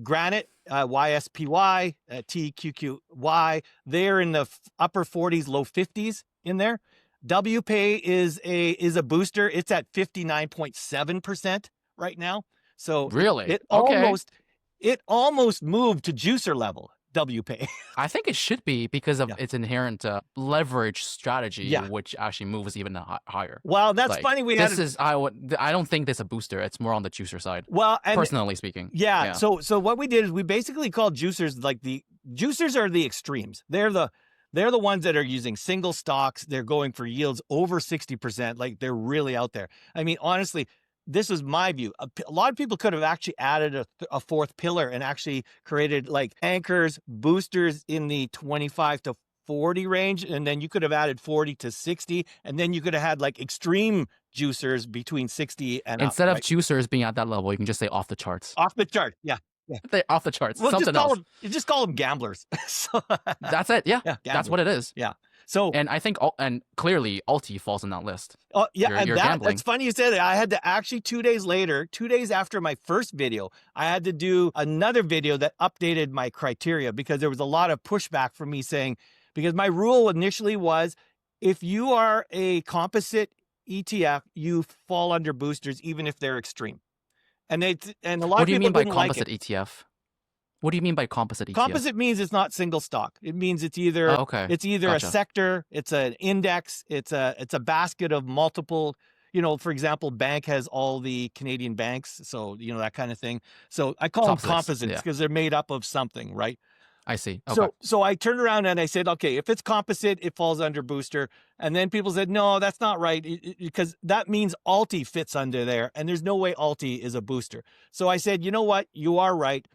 Granite, YSPY, TQQY, they're in the upper 40s, low 50s in there. WPay is a booster. It's at 59.7% right now. So really, it almost moved to juicer level. WPay. I think it should be because of its inherent leverage strategy, which actually moves even higher. Well, that's funny. I don't think this is a booster. It's more on the juicer side. Well, personally speaking. Yeah. So what we did is we basically called juicers the juicers are the extremes. They're the ones that are using single stocks. They're going for yields over 60%. Like they're really out there. I mean, honestly, this is my view. A lot of people could have actually added a 4th pillar and actually created like anchors, boosters in the 25 to 40 range. And then you could have added 40 to 60. And then you could have had like extreme juicers between 60 and instead up, of juicers being at that level, you can just say off the charts. Off the chart. Yeah. They're off the charts. Well, something else. You just call them gamblers. That's it. Yeah. That's what it is. Yeah. So, and I think, and clearly Alti falls in that list. Oh yeah. You're gambling. That's funny you said that. I had to actually 2 days later, 2 days after my first video, I had to do another video that updated my criteria because there was a lot of pushback from me saying, because my rule initially was if you are a composite ETF, you fall under boosters, even if they're extreme. And a lot of people What do you mean by didn't composite like it. ETF? What do you mean by composite ETF? Composite means it's not single stock. It means it's either a sector, it's an index, it's a basket of multiple. For example, bank has all the Canadian banks, so that kind of thing. So I call them composites because they're made up of something, right? I see. Okay. So I turned around and I said, okay, if it's composite, it falls under booster. And then people said, no, that's not right, because that means Alti fits under there, and there's no way Alti is a booster. So I said, you know what? You are right.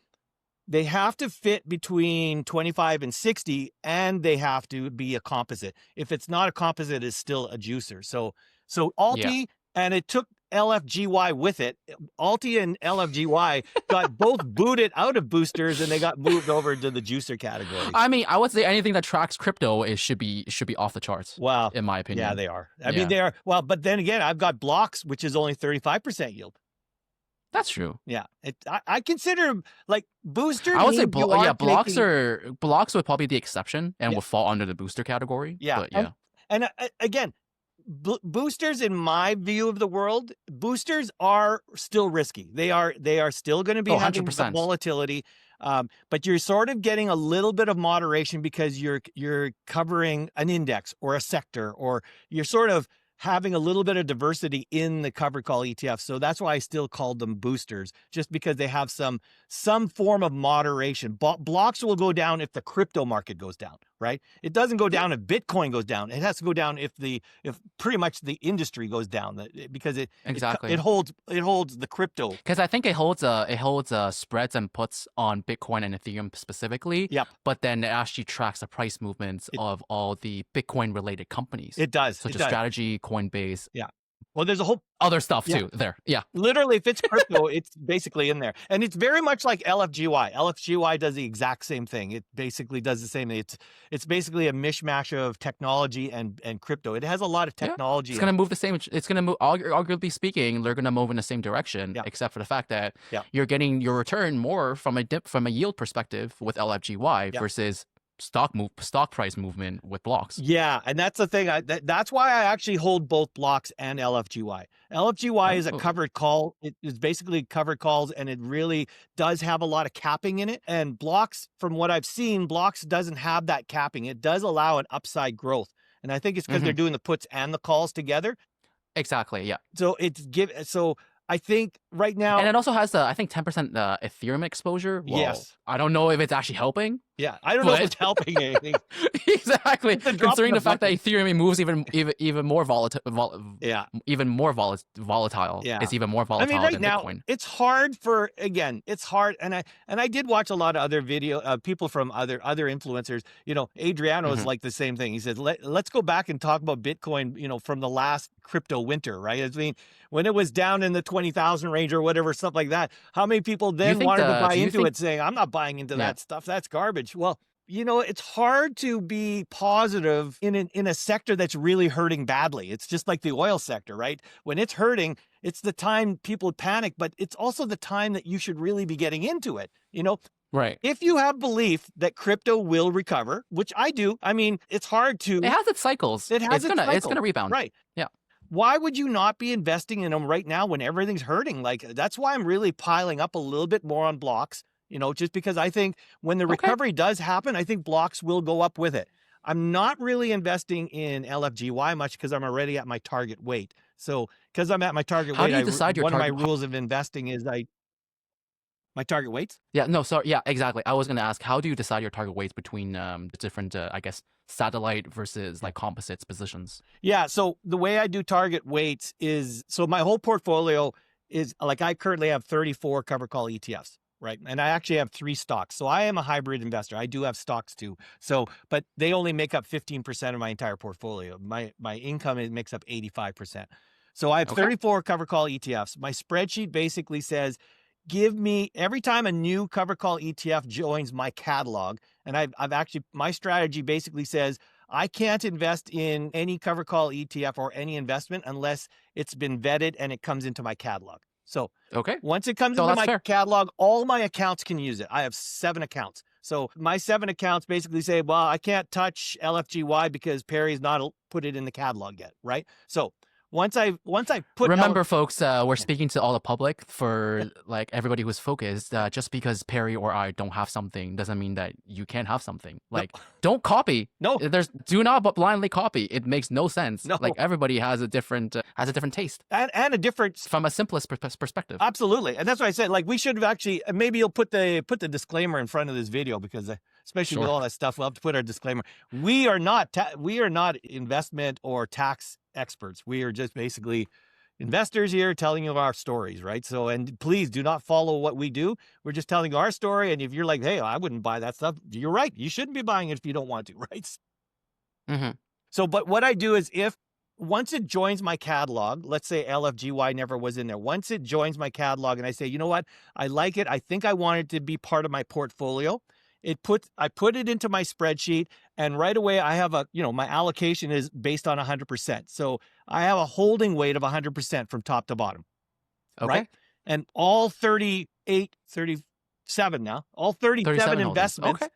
They have to fit between 25 and 60, and they have to be a composite. If it's not a composite, it's still a juicer. So Alti, and it took LFGY with it. Alti and LFGY got both booted out of boosters, and they got moved over to the juicer category. I mean, I would say anything that tracks crypto should be off the charts. Wow, in my opinion. Yeah, they are. I mean, they are. Well, but then again, I've got blocks, which is only 35% yield. That's true. Yeah, I consider like booster. I would say blocks would probably be the exception and would fall under the booster category. Yeah, but and again, boosters, in my view of the world, boosters are still risky. They are still going to be having the volatility. But you're sort of getting a little bit of moderation because you're covering an index or a sector, or you're sort of having a little bit of diversity in the covered call ETF. So that's why I still called them boosters, just because they have some form of moderation. Blocks will go down if the crypto market goes down, right? It doesn't go down if Bitcoin goes down. It has to go down if pretty much the industry goes down, because it holds the crypto. Because I think it holds spreads and puts on Bitcoin and Ethereum specifically. Yep. But then it actually tracks the price movements of all the Bitcoin related companies. It does. Such as Strategy, Coinbase. Yeah. Well, there's a whole other stuff too there. Yeah. Literally, if it's crypto, it's basically in there. And it's very much like LFGY. LFGY does the exact same thing. It basically does the same thing. It's basically a mishmash of technology and crypto. It has a lot of technology. It's going to move the same. It's going to move, arguably speaking, they're going to move in the same direction, except for the fact that you're getting your return more from a yield perspective with LFGY versus stock price movement with blocks. Yeah, and that's the thing. That's why I actually hold both blocks and LFGY. LFGY is a covered call. It is basically covered calls, and it really does have a lot of capping in it. And blocks, from what I've seen, blocks doesn't have that capping. It does allow an upside growth, and I think it's because they're doing the puts and the calls together. Exactly. Yeah. So I think right now, and it also has I think 10% Ethereum exposure. Well, yes. I don't know if it's actually helping. Yeah, I don't know if it's helping anything. Exactly. Considering the fact that Ethereum moves even more volatile. Even more volatile. Yeah. It's even more volatile. I mean, right than now, Bitcoin. it's hard it's hard. And I did watch a lot of other people from other influencers. Adriano is like the same thing. He said, let's go back and talk about Bitcoin, from the last crypto winter, right? I mean, when it was down in the 20,000 range or whatever, stuff like that, how many people then wanted to buy into it, saying, I'm not buying into that stuff. That's garbage. Well, it's hard to be positive in a sector that's really hurting badly. It's just like the oil sector, right? When it's hurting, it's the time people panic, but it's also the time that you should really be getting into it, Right. If you have belief that crypto will recover, which I do, I mean, it's hard to... It has its cycles. It's going to rebound. Right. Yeah. Why would you not be investing in them right now when everything's hurting? Like, that's why I'm really piling up a little bit more on blocks. Just because I think when the recovery does happen, I think blocks will go up with it. I'm not really investing in LFGY much because I'm already at my target weight. So because I'm at my target weight, how do you decide your one of my rules of investing is my target weights? Yeah, no, sorry. Yeah, exactly. I was going to ask, how do you decide your target weights between the different, I guess, satellite versus like composites positions? Yeah, so the way I do target weights is, so my whole portfolio is like, I currently have 34 covered call ETFs. Right. And I actually have 3 stocks. So I am a hybrid investor. I do have stocks too. So, but they only make up 15% of my entire portfolio. My income, it makes up 85%. So I have 34 covered call ETFs. My spreadsheet basically says, give me, every time a new covered call ETF joins my catalog, and I've actually, my strategy basically says, I can't invest in any covered call ETF or any investment unless it's been vetted and it comes into my catalog. So once it comes into my catalog, all my accounts can use it. I have 7 accounts. So my 7 accounts basically say, well, I can't touch LFGY because Perry's not put it in the catalog yet, right? So once I put... Remember, folks, we're speaking to all the public for like everybody who's focused. Just because Perry or I don't have something doesn't mean that you can't have something. Like, don't copy. No. Do not blindly copy. It makes no sense. No. Like, everybody has a different taste. And a different... From a simplest perspective. Absolutely. And that's why I said, like, we should have actually... Maybe you'll put the disclaimer in front of this video because... especially with all that stuff, we'll have to put our disclaimer. We are not investment or tax experts. We are just basically investors here telling you our stories, right? So, and please do not follow what we do. We're just telling our story. And if you're like, hey, I wouldn't buy that stuff, you're right. You shouldn't be buying it if you don't want to, right? Mm-hmm. So, but what I do is once it joins my catalog, let's say LFGY never was in there. Once it joins my catalog and I say, you know what? I like it. I think I want it to be part of my portfolio. I put it into my spreadsheet, and right away I have my allocation is based on 100%. So I have a holding weight of 100% from top to bottom. Right? And all 37 now, all 37 investments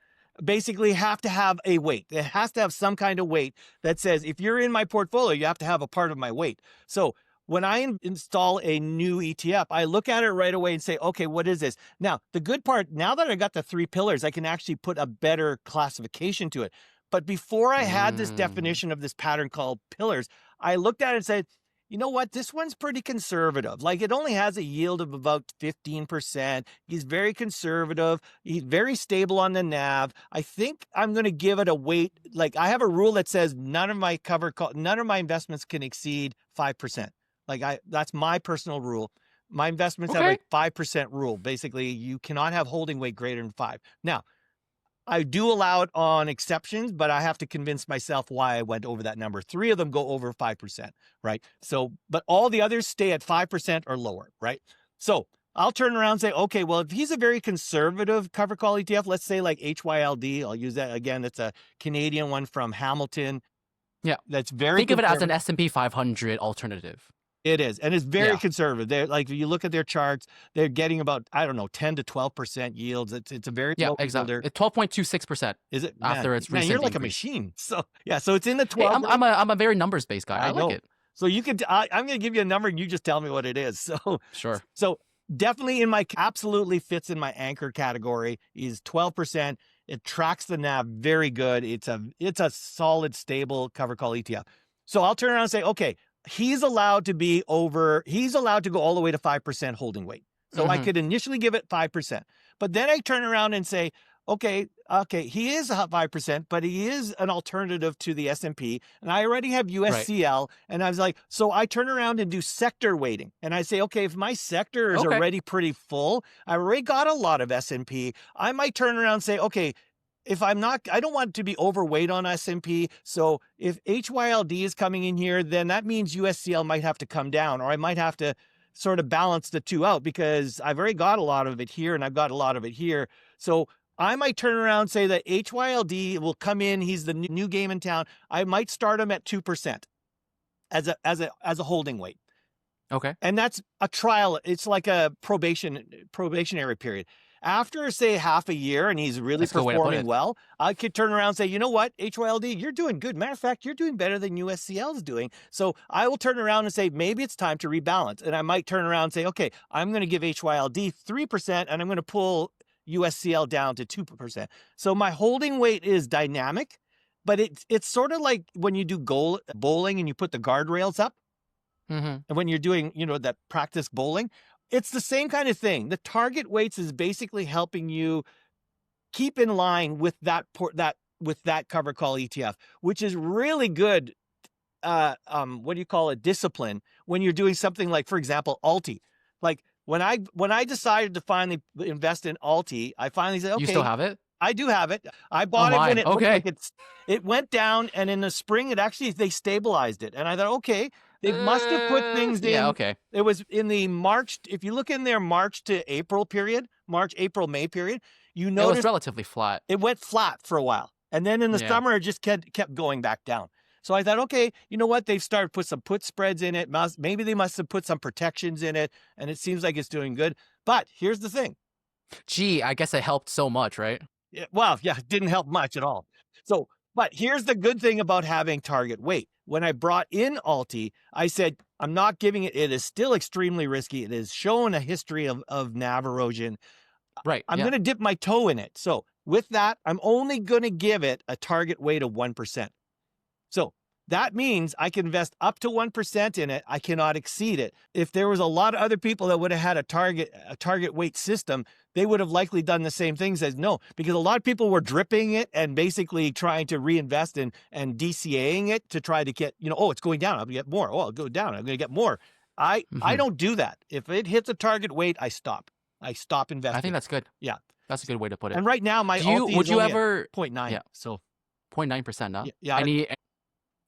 basically have to have a weight. It has to have some kind of weight that says, if you're in my portfolio, you have to have a part of my weight. So when I install a new ETF, I look at it right away and say, okay, what is this? Now, the good part, now that I got the 3 pillars, I can actually put a better classification to it. But before I had this definition of this pattern called pillars, I looked at it and said, you know what? This one's pretty conservative. Like, it only has a yield of about 15%. He's very conservative. He's very stable on the NAV. I think I'm going to give it a weight. Like, I have a rule that says none of my investments can exceed 5%. That's my personal rule. My investments have a 5% rule. Basically, you cannot have holding weight greater than 5. Now, I do allow it on exceptions, but I have to convince myself why I went over that number. 3 of them go over 5%, right? So, but all the others stay at 5% or lower, right? So I'll turn around and say, okay, well, if he's a very conservative cover call ETF, let's say like HYLD, I'll use that again. It's a Canadian one from Hamilton. Yeah. That's very Think of it as an S&P 500 alternative. It is. And it's very conservative. They're like, if you look at their charts, they're getting about, I don't know, 10 to 12% yields. It's a very low exactly. It's 12.26%. Is it? After its recent you're like increase. a machine. So so it's in the 12. Hey, I'm a very numbers-based guy. I like it. So you could, I'm going to give you a number and you just tell me what it is. So sure. So definitely absolutely fits in my anchor category. Is 12%. It tracks the NAV very good. It's a solid, stable cover call ETF. So I'll turn around and say, okay, he's allowed to go all the way to 5% holding weight. So I could initially give it 5%, but then I turn around and say, okay, he is 5%, but he is an alternative to the S&P, and I already have USCL, and I was like, so I turn around and do sector weighting, and I say, okay, if my sector is already pretty full, I already got a lot of S&P, I might turn around and say, okay, if I don't want to be overweight on S&P. So if HYLD is coming in here, then that means USCL might have to come down, or I might have to sort of balance the two out because I've already got a lot of it here and I've got a lot of it here. So I might turn around and say that HYLD will come in. He's the new game in town. I might start him at 2% as a holding weight. Okay. And that's a trial. It's like a probationary period. After, say, half a year and he's really performing well, I could turn around and say, you know what, HYLD, you're doing good. Matter of fact, you're doing better than USCL is doing. So I will turn around and say, maybe it's time to rebalance. And I might turn around and say, okay, I'm going to give HYLD 3% and I'm going to pull USCL down to 2%. So my holding weight is dynamic, but it's sort of like when you do bowling and you put the guardrails up. And when you're doing, that practice bowling, it's the same kind of thing. The target weights is basically helping you keep in line with that cover call ETF, which is really good. Discipline when you're doing something like, for example, Alti. Like when I decided to finally invest in Alti, I finally said, okay, you still have it? I do have it. I bought it when it looked like it went down, and in the spring they stabilized it, and I thought, okay. They must have put things in. Yeah, okay. It was in the March. If you look in their March to April period, March, April, May period, you notice it was relatively flat. It went flat for a while. And then in the summer, it just kept going back down. So I thought, okay, you know what? They've started to put some put spreads in it. Maybe they must have put some protections in it. And it seems like it's doing good. But here's the thing. Gee, I guess it helped so much, right? Yeah, it didn't help much at all. But here's the good thing about having target weight. When I brought in Alti, I said, I'm not giving it. It is still extremely risky. It has shown a history of NAV erosion. Right. I'm going to dip my toe in it. So with that, I'm only going to give it a target weight of 1%. So that means I can invest up to 1% in it. I cannot exceed it. If there was a lot of other people that would have had a target weight system, they would have likely done the same things as because a lot of people were dripping it and basically trying to reinvest and DCAing it to try to get, it's going down. I'm going to get more. Oh, I'll go down. I'm going to get more. I don't do that. If it hits a target weight, I stop. I stop investing. I think that's good. Yeah. That's a good way to put it. And right now, my Alti is only at 0.9. Yeah. So 0.9%, huh? Yeah.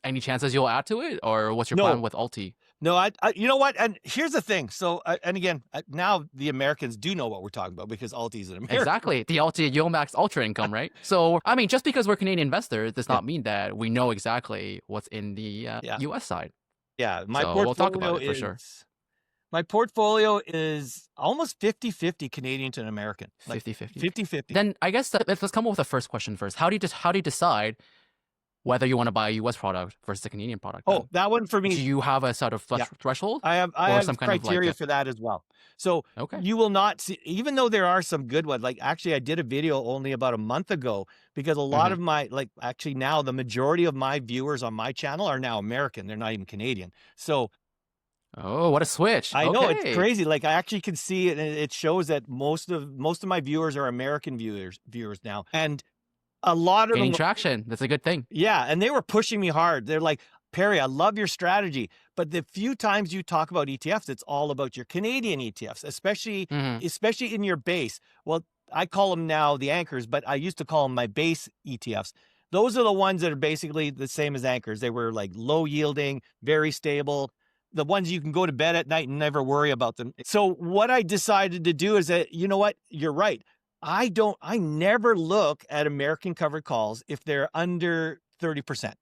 Any chances you'll add to it, or what's your plan with Alti? No, I you know what? And here's the thing. So, and again, now the Americans do know what we're talking about because Alti is an American. Exactly. The Alti Yomax Ultra Income, right? So, I mean, just because we're Canadian investors does not mean that we know exactly what's in the U.S. side. Yeah. We'll talk about it for sure. My portfolio is almost 50-50 Canadian to an American. 50-50? 50-50. Then I guess let's come up with the first question first. How do you decide whether you want to buy a US product versus a Canadian product. Oh, that one for Do me. you have a sort of threshold? I Or have some kind of criteria for that as well. So Okay. you will not see, even though there are some good ones, like actually I did a video only about a month ago because a lot of my, like actually now the majority of my viewers on my channel are now American. They're not even Canadian. So Oh, what a switch. I know it's Okay. crazy. Like I actually can see it, and it shows that most of my viewers are American viewers now. And a lot of Gaining them, traction. That's a good thing. yeah, and they were pushing me hard. They're like, Perry, I love your strategy, but the few times you talk about ETFs, it's all about your Canadian ETFs, especially in your base. Well, I call them now the anchors, but I used to call them my base ETFs. Those are the ones that are basically the same as anchors. They were like low yielding, very stable, the ones you can go to bed at night and never worry about them. So what I decided to do is that, you know what, you're right. I never look at American covered calls if they're under 30%.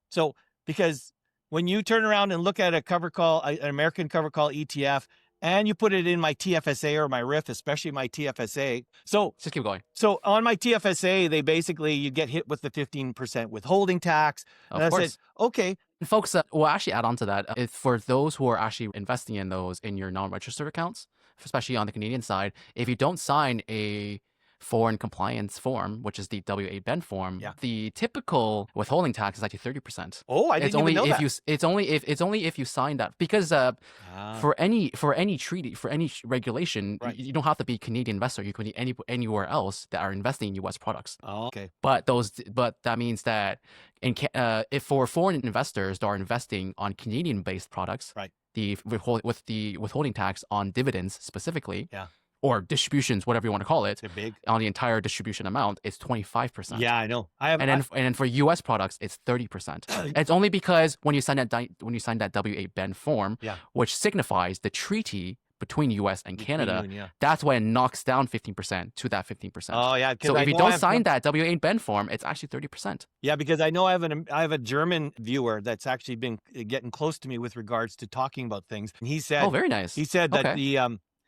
So, because when you turn around and look at a cover call, an American cover call ETF, and you put it in my TFSA or my RIF, especially my TFSA. So just keep going. So on my TFSA, they basically, you get hit with the 15% withholding tax. Of course. I said, okay. And folks, we'll actually add on to that. If for those who are actually investing in those in your non-registered accounts, especially on the Canadian side, if you don't sign a foreign compliance form, which is the W-8 BEN form, the typical withholding tax is actually 30%. Oh, I didn't even know that. It's only if you sign that, because for any treaty, for any regulation, you don't have to be a Canadian investor. You can be anywhere else that are investing in U.S. products. Oh, okay. But that means that if for foreign investors that are investing on Canadian-based products, the withholding tax on dividends specifically, or distributions, whatever you want to call it, on the entire distribution amount, it's 25%. Yeah, I know. And then for U.S. products, it's 30%. It's only because when you sign that W-8 BEN form, which signifies the treaty between U.S. and Canada, that's when it knocks down 15% to that 15%. Oh yeah. So if you don't sign that W-8 BEN form, it's actually 30%. Yeah, because I know I have a German viewer that's actually been getting close to me with regards to talking about things. And he said, oh, very nice. He said that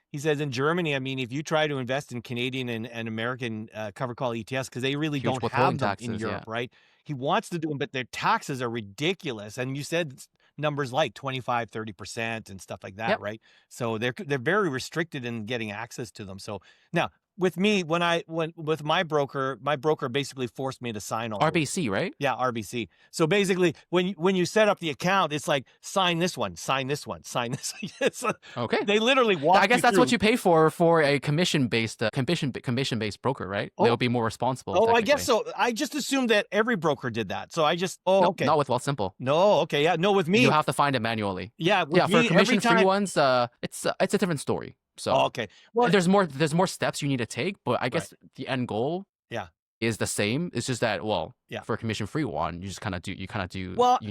he says in Germany, I mean, if you try to invest in Canadian and American cover call ETFs, because they really don't have them in Europe, right? He wants to do them, but their taxes are ridiculous. And you said numbers like 25, 30% and stuff like that, right? So they're very restricted in getting access to them. So now with me, with my broker basically forced me to sign all RBC, right? Yeah, RBC. So basically, when you set up the account, it's like sign this one, sign this one, sign this. Okay. They literally walk. I guess that's what you pay for a commission-based broker, right? Oh. They'll be more responsible. Oh, I guess so. I just assumed that every broker did that. So I just okay. Not with Wealthsimple. No, okay, yeah, no, with me you have to find it manually. Yeah, for commission-free ones, it's a different story. So okay. Well, there's more steps you need to take, but I guess the end goal is the same. It's just that for a commission-free one, you just kind of do you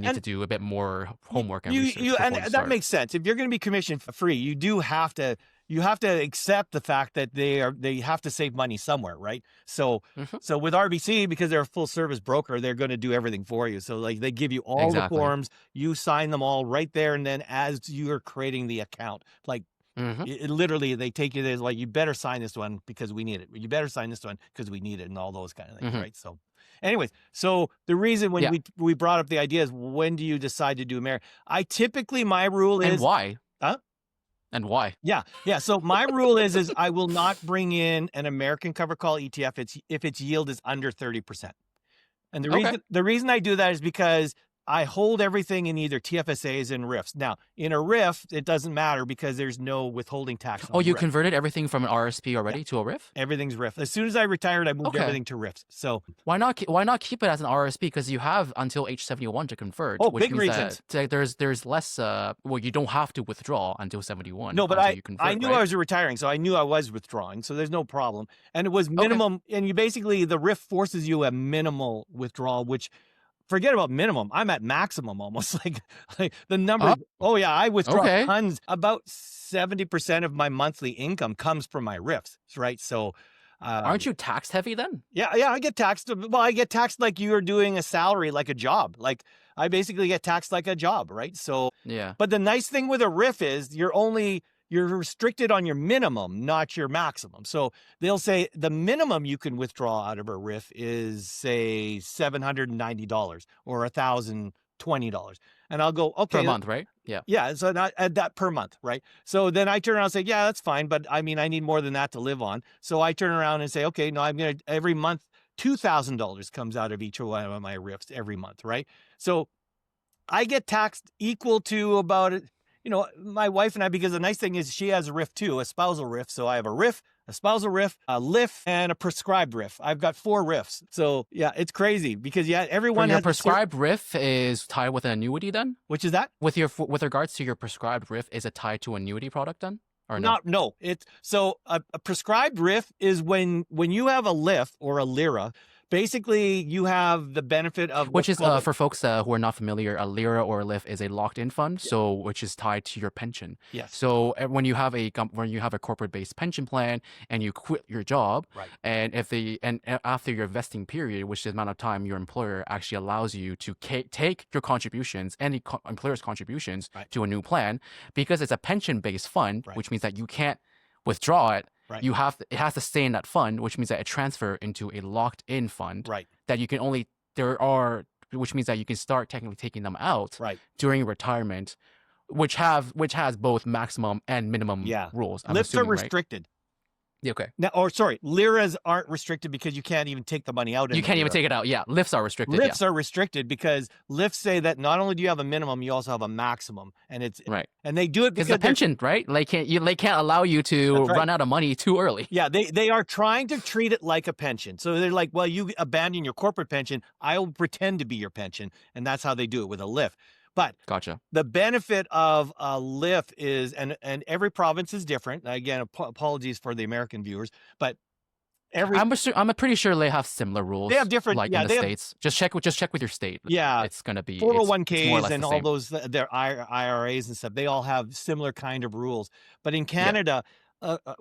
need to do a bit more homework and research. And that makes sense. If you're going to be commission-free, you do have to accept the fact that they have to save money somewhere, right? So so with RBC, because they're a full service broker, they're going to do everything for you. So like they give you all the forms, you sign them all right there, and then as you're creating the account, like it literally, they take you there like, you better sign this one because we need it. You better sign this one because we need it, and all those kind of things, right? So anyways, so the reason when we brought up the idea is, when do you decide to do American? My rule is... And why? Huh? And why? Yeah. So my rule is I will not bring in an American cover call ETF if its yield is under 30%. And the reason I do that is because I hold everything in either TFSAs and RIFs. Now, in a RIF, it doesn't matter because there's no withholding tax. Oh, you converted everything from an RSP already to a RIF? Everything's RIF. As soon as I retired, I moved everything to RIFs. So why not keep it as an RSP? Because you have until age 71 to convert. Oh, which big means reasons. That there's less. You don't have to withdraw until 71. No, but I knew I was retiring, so I knew I was withdrawing. So there's no problem. And it was minimum. And you basically, the RIF forces you a minimal withdrawal, which... Forget about minimum. I'm at maximum almost. Like the number. Oh yeah, I withdraw tons. About 70% of my monthly income comes from my RIFs, right? So, aren't you tax heavy then? Yeah, I get taxed. Well, I get taxed like you're doing a salary, like a job. Like I basically get taxed like a job, right? So yeah. But the nice thing with a RIF is you're only you're restricted on your minimum, not your maximum. So they'll say the minimum you can withdraw out of a RIF is, say, $790 or $1,020. And I'll go, okay. Per month, right? Yeah. Yeah. So not at that per month, right? So then I turn around and say, yeah, that's fine. But I mean, I need more than that to live on. So I turn around and say, okay, no, I'm going to every month, $2,000 comes out of each one of my RIFs every month, right? So I get taxed equal to about, my wife and I, because the nice thing is she has a RIF too, a spousal RIF. So I have a RIF, a spousal RIF, a LIF, and a prescribed RIF. I've got 4 RIFs. So yeah, it's crazy because everyone has your prescribed RIF is tied with an annuity then? Which is that? With regards to your prescribed RIF, is it tied to annuity product then? Or no? No. It's so a prescribed RIF is when you have a LIF or a LIRA. Basically, you have the benefit of which is for folks who are not familiar, a LIRA or a LIF is a locked-in fund, so which is tied to your pension. Yes. So when you have a corporate-based pension plan and you quit your job, right, and after your vesting period, which is the amount of time your employer actually allows you to take your contributions, any employer's contributions, right, to a new plan, because it's a pension-based fund, right, which means that you can't withdraw it. Right. It has to stay in that fund, which means that it transfer into a locked-in fund. Right. That you can which means that you can start technically taking them out. Right. During retirement, which has both maximum and minimum rules. LIFs are restricted. Right? Okay. Now, LIRAs aren't restricted because you can't even take the money out. You can't even take it out. Yeah. LIFs are restricted. LIFs are restricted because LIFs say that not only do you have a minimum, you also have a maximum, and it's right. And they do it because it's a pension, right? They can't allow you to run out of money too early. Yeah, they are trying to treat it like a pension. So they're like, well, you abandon your corporate pension, I'll pretend to be your pension, and that's how they do it with a LIF. But gotcha. The benefit of a LIF is, and every province is different. Again, apologies for the American viewers, but I'm pretty sure they have similar rules. They have different, in the States. Just check with your state. Yeah, it's gonna be 401ks and all those their IRAs and stuff. They all have similar kind of rules. But in Canada,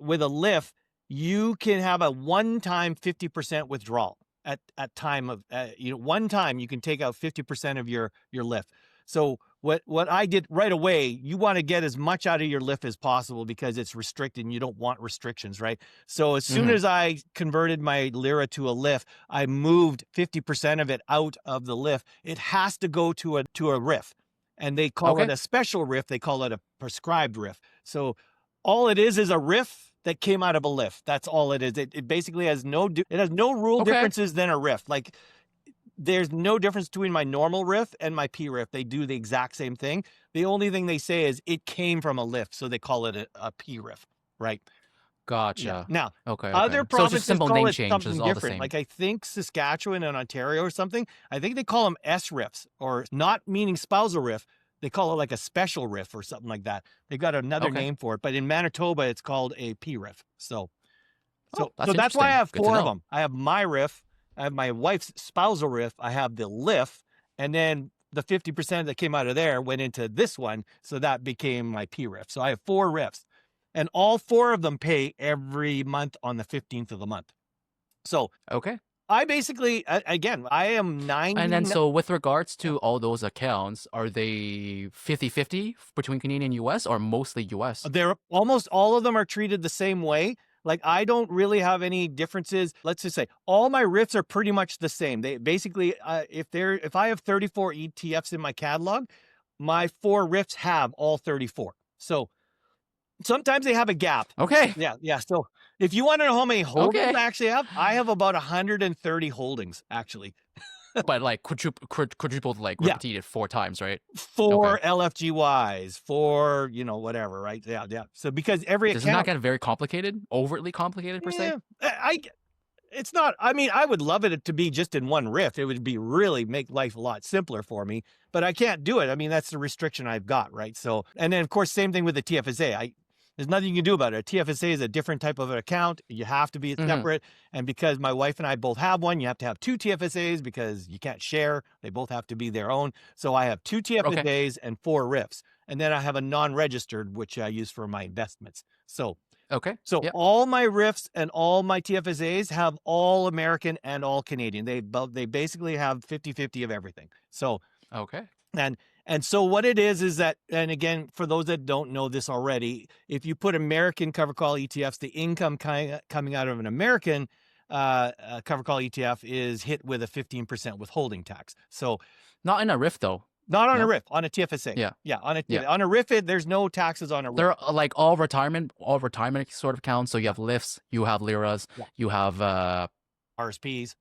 with a LIF, you can have a one-time 50% withdrawal at time of one time you can take out 50% of your LIF. So what I did right away, you want to get as much out of your LIF as possible because it's restricted and you don't want restrictions, right? So as soon as I converted my LIRA to a LIF, I moved 50% of it out of the LIF. It has to go to a RIF, and they call it a special RIF. They call it a prescribed RIF. So all it is a RIF that came out of a LIF. That's all it is. It basically has no rule differences than a RIF. Like, there's no difference between my normal RIF and my PIIverse. They do the exact same thing. The only thing they say is it came from a LIF, so they call it a PIIverse, right? Gotcha. Yeah. Now, okay. Other provinces simple call name it change, something all the different. same. Like I think Saskatchewan and Ontario or something, I think they call them SRIFs, or not meaning spousal RIF. They call it like a special RIF or something like that. They got another name for it, but in Manitoba, it's called a PIIverse. So that's why I have 4 of them. I have my RIF. I have my wife's spousal RIF. I have the LIF, and then the 50% that came out of there went into this one, so that became my PIIverse. So I have 4 RIFs, and all 4 of them pay every month on the 15th of the month. So I basically, again, I am 90. And then, so with regards to all those accounts, are they 50-50 between Canadian and U.S. or mostly U.S.? They're almost all of them are treated the same way. Like, I don't really have any differences. Let's just say all my RIFs are pretty much the same. They basically, if I have 34 ETFs in my catalog, my 4 RIFs have all 34. So sometimes they have a gap. Okay. Yeah. So if you want to know how many holdings I actually have, I have about 130 holdings actually. But like quadrupled, like repeated 4 times, right? 4 LFGYs, 4, whatever, right? Yeah. So because every does account, it not get very complicated, overtly complicated per se? It's not. I mean, I would love it to be just in one RIF. It would be really make life a lot simpler for me, but I can't do it. I mean, that's the restriction I've got, right? So, and then of course, same thing with the TFSA. There's nothing you can do about it. A TFSA is a different type of an account. You have to be separate. And because my wife and I both have one, you have to have 2 TFSAs because you can't share. They both have to be their own. So I have 2 TFSAs and 4 RIFs. And then I have a non-registered, which I use for my investments. So all my RIFs and all my TFSAs have all American and all Canadian. They basically have 50-50 of everything. So, And so what it is that, and again, for those that don't know this already, if you put American cover call ETFs, the income coming out of an American cover call ETF is hit with a 15% withholding tax. So not in a RIF though. Not on a RIF, on a TFSA. Yeah. On a TFSA. On a RIF, there's no taxes on a RIF. They're like all retirement sort of accounts. So you have LIFs, you have LIRAs, you have RSPs.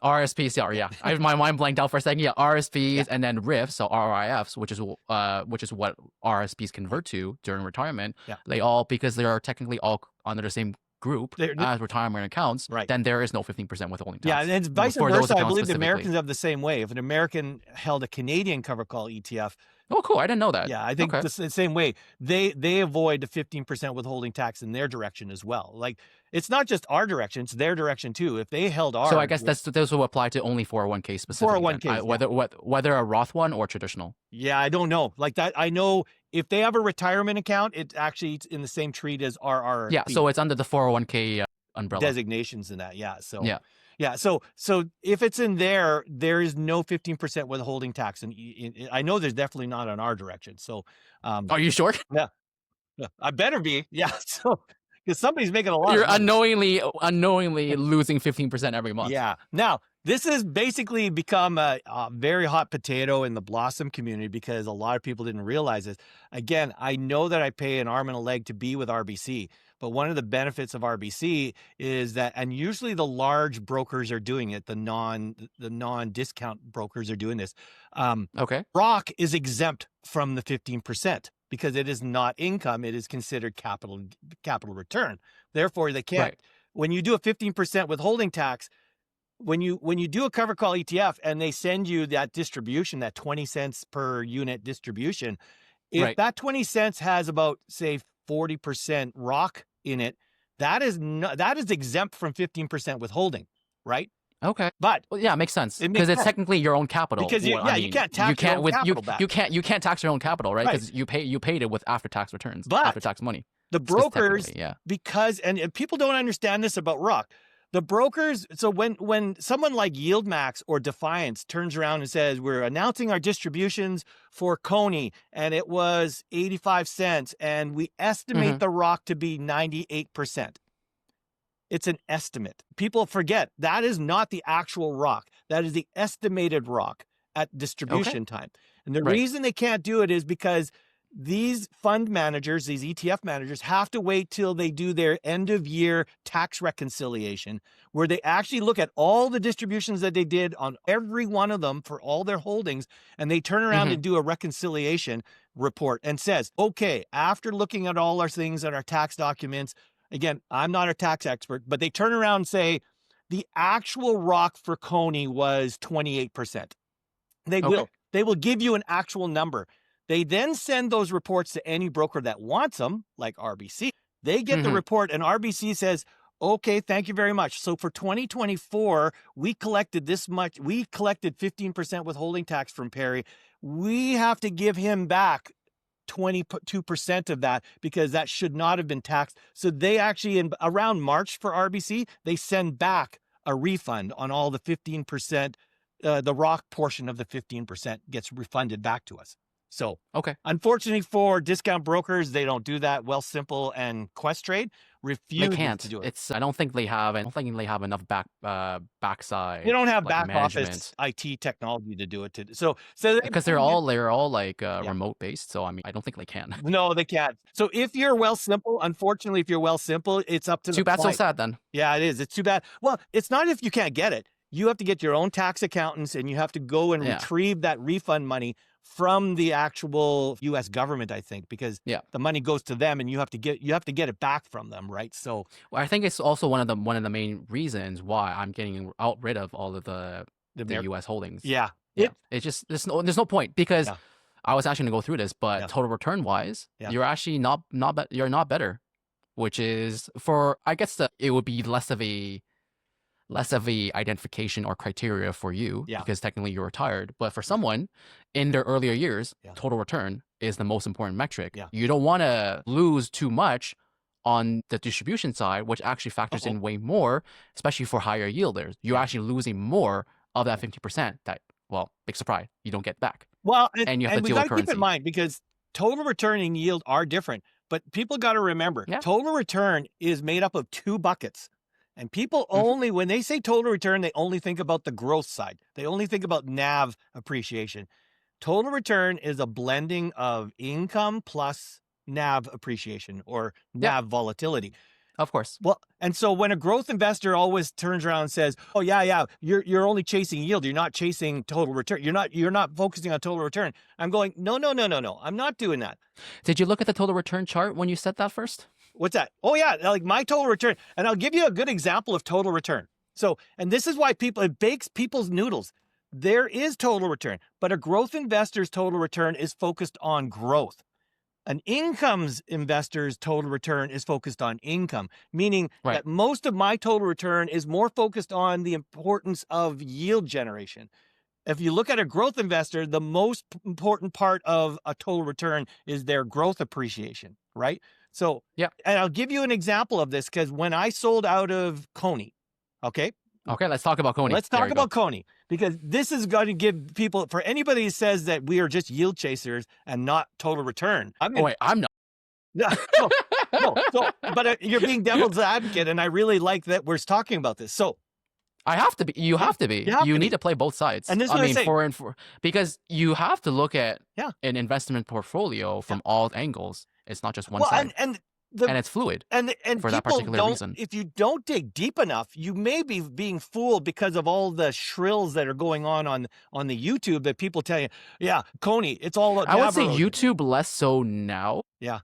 RSPs, yeah. I have my mind blanked out for a second. Yeah, RSPs and then RIFs, so RIFs, which is what RSPs convert to during retirement. Yeah. They all, because they are technically all under the same group as retirement accounts, then there is no 15% withholding tax. Yeah, and it's vice versa. I believe the Americans have the same way. If an American held a Canadian cover call ETF. Oh, cool. I didn't know that. Yeah, I think the same way. They avoid the 15% withholding tax in their direction as well. Like, it's not just our direction, it's their direction too. If they held our... So I guess those will apply to only 401k specifically. 401k, whether a Roth one or traditional. Yeah, I don't know. Like that, I know if they have a retirement account, it's actually in the same treat as our Yeah, so it's under the 401k umbrella. Designations in that, yeah. So yeah. So if it's in there, there is no 15% withholding tax, and I know there's definitely not on our direction. So, are you sure? Yeah, I better be. Yeah, so because somebody's making a lot. You're unknowingly losing 15% every month. Yeah. Now, this has basically become a very hot potato in the Blossom community because a lot of people didn't realize this. Again, I know that I pay an arm and a leg to be with RBC, but one of the benefits of RBC is that, and usually the large brokers are doing it, the non-discount brokers are doing this. Rock is exempt from the 15% because it is not income; it is considered capital return. Therefore, they can't. Right. When you do a 15% withholding tax, when you do a cover call ETF and they send you that distribution, that 20 cents per unit distribution, if that 20 cents has about, say, 40% rock in it, that is exempt from 15% withholding, right? Okay. But yeah, it makes sense because it's technically your own capital. Because you can't tax your own capital back. You can't tax your own capital, right? Because you paid it with after tax returns, after tax money. The brokers, because and people don't understand this about Rock. The brokers, so when someone like YieldMax or Defiance turns around and says, we're announcing our distributions for Coney, and it was 85 cents, and we estimate the Rock to be 98%. It's an estimate. People forget that is not the actual Rock. That is the estimated Rock at distribution time. And the reason they can't do it is because these fund managers, these ETF managers, have to wait till they do their end of year tax reconciliation, where they actually look at all the distributions that they did on every one of them for all their holdings. And they turn around and do a reconciliation report and says, okay, after looking at all our things and our tax documents, again, I'm not a tax expert, but they turn around and say the actual Rock for Coney was 28%. They will give you an actual number. They then send those reports to any broker that wants them, like RBC. They get the report, and RBC says, okay, thank you very much. So for 2024, we collected this much. We collected 15% withholding tax from Perry. We have to give him back 22% of that because that should not have been taxed. So they actually, around March for RBC, they send back a refund on all the 15%. The Rock portion of the 15% gets refunded back to us. So, unfortunately for discount brokers, they don't do that. Wealthsimple and Questrade refuse to do it. I don't think they have enough backside. They don't have back office IT technology to do it. So because they're all like remote based. So I mean, I don't think they can. No, they can't. So if you're Wealthsimple, unfortunately, if you're Wealthsimple, it's up to too bad, so sad. Then it is. It's too bad. Well, it's not if you can't get it. You have to get your own tax accountants, and you have to go and retrieve that refund money from the actual U.S. government, I think, because the money goes to them, and you have to get it back from them, right? So, well, I think it's also one of the main reasons why I'm getting rid of all of the U.S. holdings. Yeah. It's just there's no point because I was actually gonna go through this, but total return wise, you're actually you're not better, which is I guess it would be less of a identification or criteria for you because technically you're retired. But for someone in their earlier years, total return is the most important metric. You don't want to lose too much on the distribution side, which actually factors in way more, especially for higher yielders. You're actually losing more of that 50% that, well, big surprise, you don't get back. Well, and you have to and we deal got with to keep in currency. mind, because total return and yield are different, but people got to remember Yeah. total return is made up of two buckets. And people Mhm. only, when they say total return, they only think about the growth side. They only think about NAV appreciation. Total return is a blending of income plus NAV appreciation or Yep. NAV volatility. Of course. Well, and so when a growth investor always turns around and says, "Oh yeah, you're only chasing yield. You're not chasing total return. You're not focusing on total return." I'm going, "No. I'm not doing that." Did you look at the total return chart when you said that first? What's that? Oh yeah, like my total return. And I'll give you a good example of total return. So, and this is why it bakes people's noodles. There is total return, but a growth investor's total return is focused on growth. An income's investor's total return is focused on income, meaning Right. that most of my total return is more focused on the importance of yield generation. If you look at a growth investor, the most important part of a total return is their growth appreciation, right? So, Yeah. and I'll give you an example of this, because when I sold out of Coney, okay, Okay, let's talk about Coney. let's talk about Coney, because this is going to give people, for anybody who says that we are just yield chasers and not total return. Oh wait, I'm not. No. So, but you're being devil's advocate, and I really like that we're talking about this. So I have to be. You have to be. you have to You be. need to play both sides. And this is I what I'm mean, saying. for and for, because you have to look at Yeah. an investment portfolio from all angles. It's not just one Well, side, and and it's fluid. and for that people particular don't, reason. if you don't dig deep enough, you may be being fooled because of all the shrills that are going on the YouTube that people tell you, yeah, Coney, it's all I would say NAV erosion. YouTube less so now. Yeah.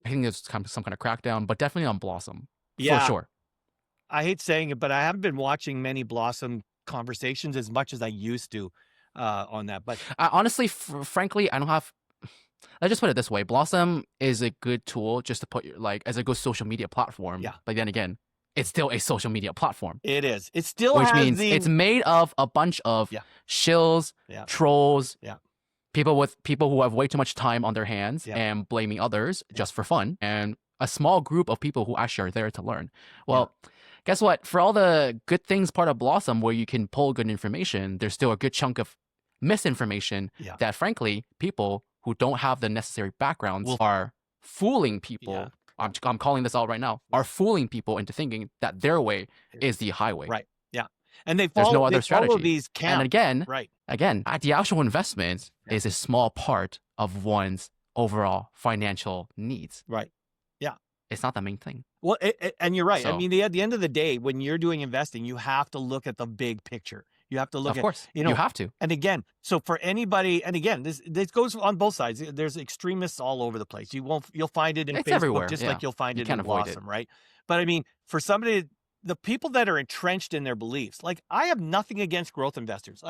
I think there's some kind of crackdown, but definitely on Blossom Yeah. for sure. I hate saying it, but I haven't been watching many Blossom conversations as much as I used to on that. But Honestly, frankly, I don't have. Let's just put it this way: Blossom is a good tool just to put as a good social media platform. Yeah. But then again, it's still a social media platform. it is. It still Which has means it's made of a bunch of Yeah. shills, Yeah. trolls, Yeah. people who have way too much time on their hands Yeah. and blaming others just for fun, and a small group of people who actually are there to learn. Well, guess what? For all the good things part of Blossom where you can pull good information, there's still a good chunk of misinformation that, frankly, people who don't have the necessary backgrounds are fooling people. Yeah. I'm calling this out right now. Are fooling people into thinking that their way is the highway. Right. Yeah. And they There's follow, no other strategy. these camps. And again, Right. the actual investment is a small part of one's overall financial needs. Right. Yeah. It's not the main thing. Well, and you're right. I So- mean, at the end of the day, when you're doing investing, you have to look at the big picture. You have to look Of at, course, you know, you have to. and again, so for anybody, and again, this goes on both sides. There's extremists all over the place. You'll find it in It's Facebook, everywhere, just yeah. like you'll find You it can't in avoid it. Blossom, right? But I mean, for somebody, the people that are entrenched in their beliefs, like I have nothing against growth investors.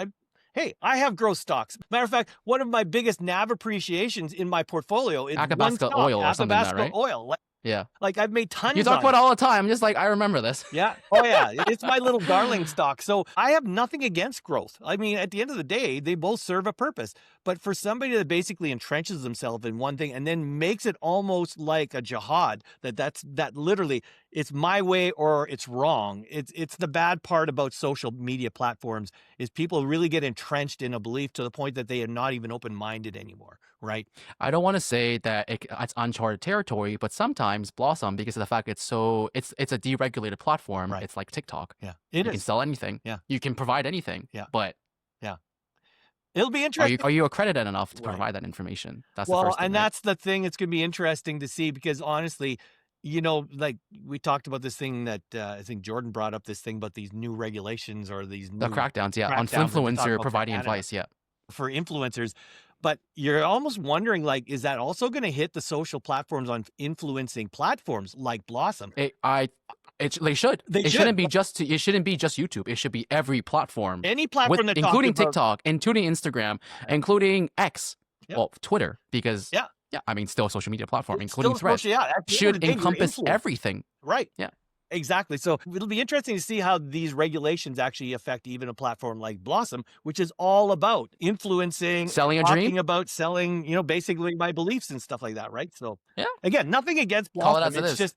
Hey, I have growth stocks. Matter of fact, one of my biggest NAV appreciations in my portfolio is one Athabasca stock, oil or something like that, Athabasca right? oil. Yeah. Like I've made tons. You talk on about it. it all the time. I'm just like, I remember this. Yeah. Oh, yeah. It's my little darling stock. So I have nothing against growth. I mean, at the end of the day, they both serve a purpose. But for somebody that basically entrenches themselves in one thing and then makes it almost like a jihad, that literally it's my way or it's wrong. It's the bad part about social media platforms is people really get entrenched in a belief to the point that they are not even open-minded anymore, right? I don't want to say that it's uncharted territory, but sometimes Blossom, because of the fact it's a deregulated platform, Right. it's like TikTok. Yeah. You can sell anything. Yeah. You can provide anything. Yeah. But It'll be interesting. are you accredited enough to Right. provide that information? That's the Well, first thing. and right? that's the thing. It's going to be interesting to see because honestly, like we talked about this thing that I think Jordan brought up this thing about these new regulations or these the new crackdowns, on crackdowns that we talk influencer about providing for Canada, advice. Yeah. for influencers. But you're almost wondering, like, is that also going to hit the social platforms on influencing platforms like Blossom? They should. They It should. shouldn't be just YouTube. It should be every platform, Any platform that including talks about, TikTok, including Instagram, including X. Yeah. Well, Twitter, because Yeah. I mean, still a social media platform, it's including still Threads, social, at the end of the should day, you're encompass influenced. everything. Right. Yeah. Exactly. So it'll be interesting to see how these regulations actually affect even a platform like Blossom, which is all about influencing, Selling a talking dream. about selling, basically my beliefs and stuff like that, right? So Yeah. again, nothing against Call it Blossom. as it It's is. just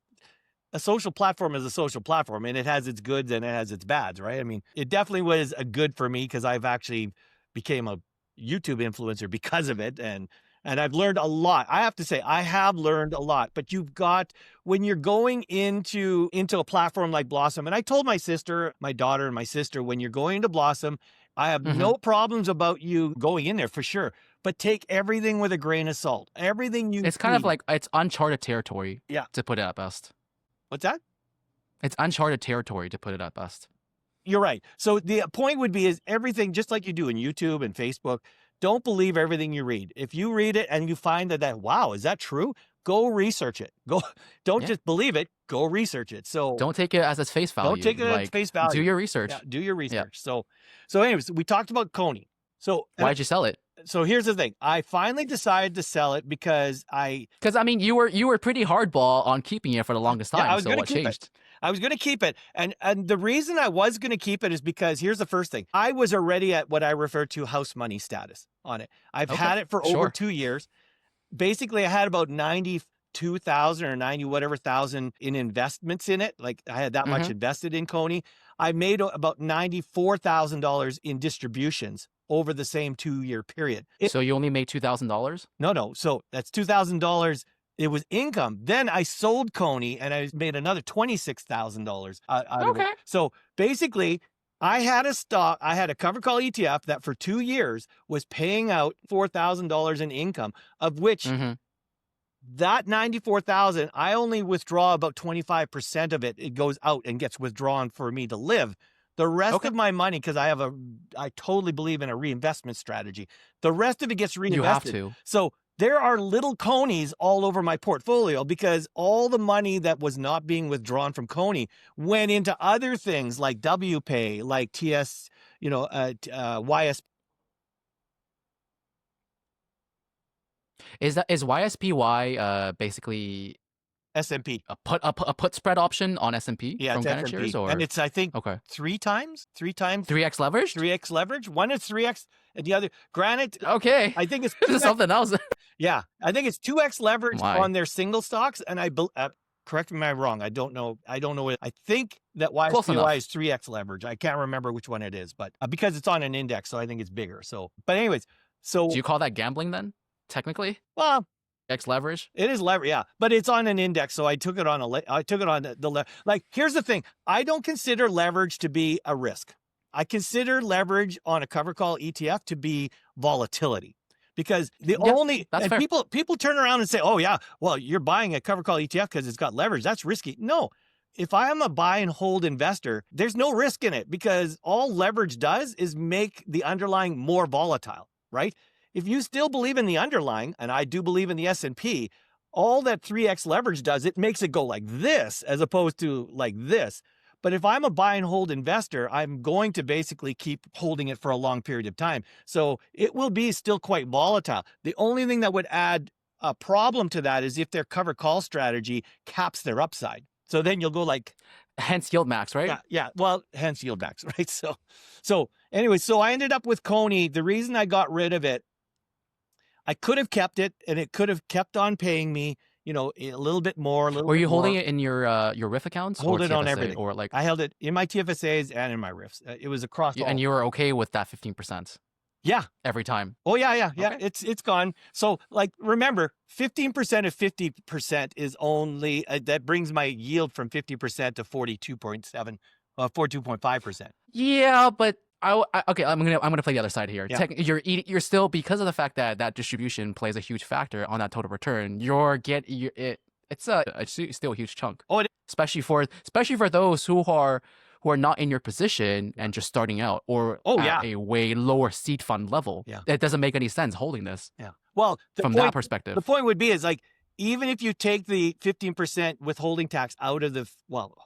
a social platform is a social platform, and it has its goods and it has its bads, right? I mean, it definitely was a good for me because I've actually became a YouTube influencer because of it. And I've learned a lot. I have to say, I have learned a lot. But you've got, when you're going into a platform like Blossom, and I told my sister, my daughter and my sister, when you're going to Blossom, I have no problems about you going in there for sure. But take everything with a grain of salt. Everything you It's kind of like, it's uncharted territory, to put it at best. What's that? It's uncharted territory, to put it at best. You're right. So the point would be is everything, just like you do in YouTube and Facebook, don't believe everything you read. If you read it and you find that, wow, is that true? Go research it. Don't just believe it. Go research it. So don't take it as its face value. Don't take it as face value. Do your researage. Yeah, do your research. So anyways, we talked about Coney. So why'd you sell it? So here's the thing. I finally decided to sell it because I mean, you were pretty hardball on keeping it for the longest time. I was so what changed? I was going to keep it. And the reason I was going to keep it is because here's the first thing. I was already at what I refer to house money status on it. I've had it for over 2 years. Basically, I had about 92,000 or 90 whatever thousand in investments in it. Like I had that much invested in Coney. I made about $94,000 in distributions over the same 2-year period. So you only made $2,000? No. So that's $2,000. It was income. Then I sold Coney and I made another $26,000 out of it. So basically, I had a covered call ETF that for 2 years was paying out $4,000 in income, of which that $94,000, I only withdraw about 25% of it. It goes out and gets withdrawn for me to live. The rest of my money, because I totally believe in a reinvestment strategy. The rest of it gets reinvested. You have to. So there are little Conies all over my portfolio because all the money that was not being withdrawn from Coney went into other things like WPay, like TS, YS. Is YSPY basically S&P. a put spread option on S&P from Granite S&P. shares? Or? And it's, I think, 3 times. 3x leverage? 3x leverage. One is 3x and the other, Granite. Okay. I think it's something else. Yeah. I think it's 2x leverage on their single stocks. And correct me if I'm wrong. I don't know it. I think that YSPY is 3x leverage. I can't remember which one it is, but because it's on an index, so I think it's bigger. So, but anyways, so. Do you call that gambling then? Technically? Well, X leverage? It is leverage, yeah. But it's on an index, so I took it on like, here's the thing. I don't consider leverage to be a risk. I consider leverage on a cover call ETF to be volatility. Because people turn around and say, oh yeah, well, you're buying a cover call ETF because it's got leverage. That's risky. No. If I am a buy and hold investor, there's no risk in it because all leverage does is make the underlying more volatile, right? If you still believe in the underlying, and I do believe in the S&P, all that 3x leverage does, it makes it go like this as opposed to like this. But if I'm a buy and hold investor, I'm going to basically keep holding it for a long period of time. So it will be still quite volatile. The only thing that would add a problem to that is if their cover call strategy caps their upside. So then you'll go like... Hence yield max, right? Yeah. Well, hence yield max, right? So anyway, so I ended up with Coney. The reason I got rid of it, I could have kept it and it could have kept on paying me, a little bit more. Were you holding it in your RIF accounts? Hold it TFSA, on everything. Or like I held it in my TFSAs and in my RIFs. It was across all. And you were okay with that 15%? Yeah. Every time? Oh, yeah. Okay. It's gone. So like, remember, 15% of 50% is only, that brings my yield from 50% to 42.5%. Yeah, but okay, I'm gonna play the other side here. Yeah. You're still, because of the fact that distribution plays a huge factor on that total return. It's still a huge chunk. Oh, especially for those who are not in your position and just starting out, or at a way lower seed fund level. Yeah, it doesn't make any sense holding this. Yeah, well, that perspective, the point would be is like, even if you take the 15% withholding tax out of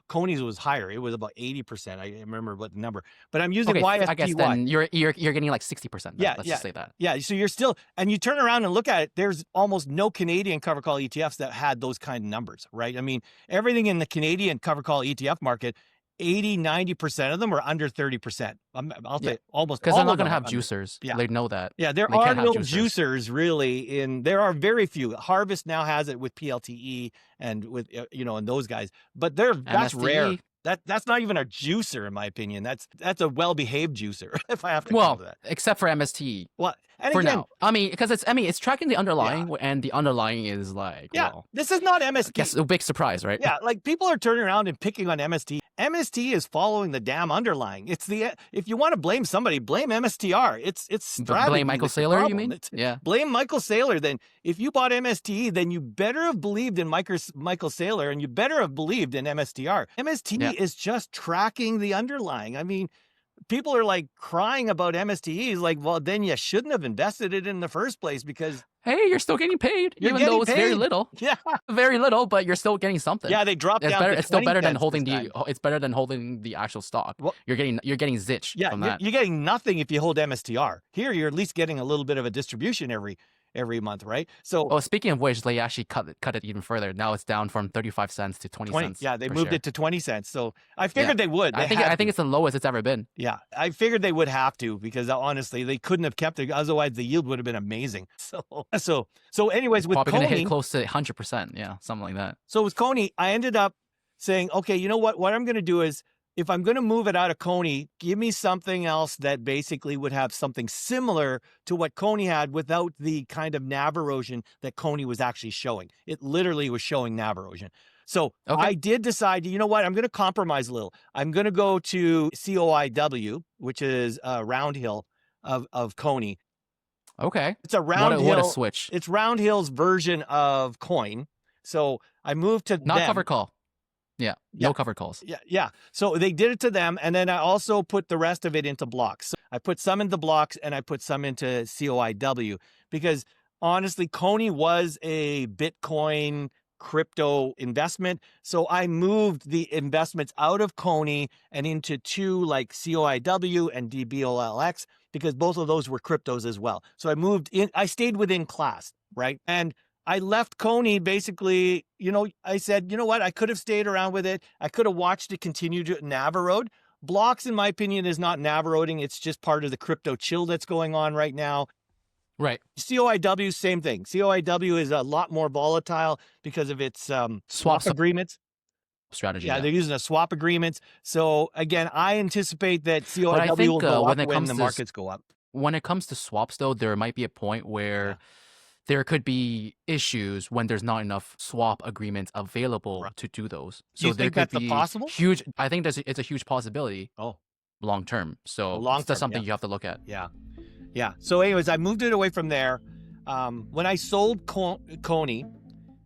Coney's was higher. It was about 80%. I remember what the number, but I'm using YSPY. I guess then you're getting like 60%. Let's just say that. Yeah. So you're still, and you turn around and look at it, there's almost no Canadian cover call ETFs that had those kind of numbers, right? I mean, everything in the Canadian cover call ETF market, 80-90% of them are under 30%. I'll say almost, because they're not going to have juicers. Yeah, they know that. Yeah, there are no juicers really. There are very few. Harvest now has it with PLTE and with and those guys, but that's rare. That's not even a juicer, in my opinion. That's a well-behaved juicer, if I have to call it that. Except for MST. Well, and for again, now, I mean, because it's tracking the underlying, and the underlying is like, well, this is not MST. I guess a big surprise, right? Yeah, like people are turning around and picking on MST. MST is following the damn underlying. It's if you want to blame somebody, blame MSTR. It's strategy. Blame Michael Saylor, you mean? Blame Michael Saylor. Then if you bought MST, then you better have believed in Michael Saylor, and you better have believed in MSTR. MST is just tracking the underlying. I mean, people are like crying about MSTEs. Like, well, then you shouldn't have invested it in the first place because. Hey, you're still getting paid, even though it's very little. Yeah, very little, but you're still getting something. Yeah, they dropped down. It's still better than holding the. It's better than holding the actual stock. Well, you're getting zitch from that. You're getting nothing if you hold MSTR. Here, you're at least getting a little bit of a distribution every month, right? So, speaking of which, they actually cut it even further. Now it's down from 35 cents to 20 cents. Yeah, they moved it to 20 cents. So I figured they would. I think it's the lowest it's ever been. Yeah, I figured they would have to because honestly, they couldn't have kept it. Otherwise, the yield would have been amazing. So anyways, with probably Coney, gonna hit close to 100%. Yeah, something like that. So with Coney, I ended up saying, okay, you know what? What I'm going to do is, if I'm going to move it out of Coney, give me something else that basically would have something similar to what Coney had without the kind of NAV erosion that Coney was actually showing. It literally was showing NAV erosion. So I did decide, you know what? I'm going to compromise a little. I'm going to go to COIW, which is Roundhill of Coney. Okay. It's a Roundhill. What a switch. It's Roundhill's version of Coin. So I moved to Not them. covered call. Yeah, no covered calls. Yeah. So they did it to them, and then I also put the rest of it into blocks. So I put some into blocks, and I put some into COIW, because honestly, Coney was a Bitcoin crypto investment. So I moved the investments out of Coney and into two like COIW and DBOLX, because both of those were cryptos as well. So I stayed within class, right? And I left Coney basically, I said, you know what? I could have stayed around with it. I could have watched it continue to NAV erode. Blocks, in my opinion, is not NAV eroding. It's just part of the crypto chill that's going on right now. Right. COIW, same thing. COIW is a lot more volatile because of its swap agreements. Strategy. Yeah, they're using a swap agreements. So again, I anticipate that COIW will go up when the markets go up. When it comes to swaps, though, there might be a point where there could be issues when there's not enough swap agreements available to do those. So you think that's possible? Huge. I think it's a huge possibility. Oh, long term. So that's something you have to look at. Yeah. So anyways, I moved it away from there. When I sold Coney,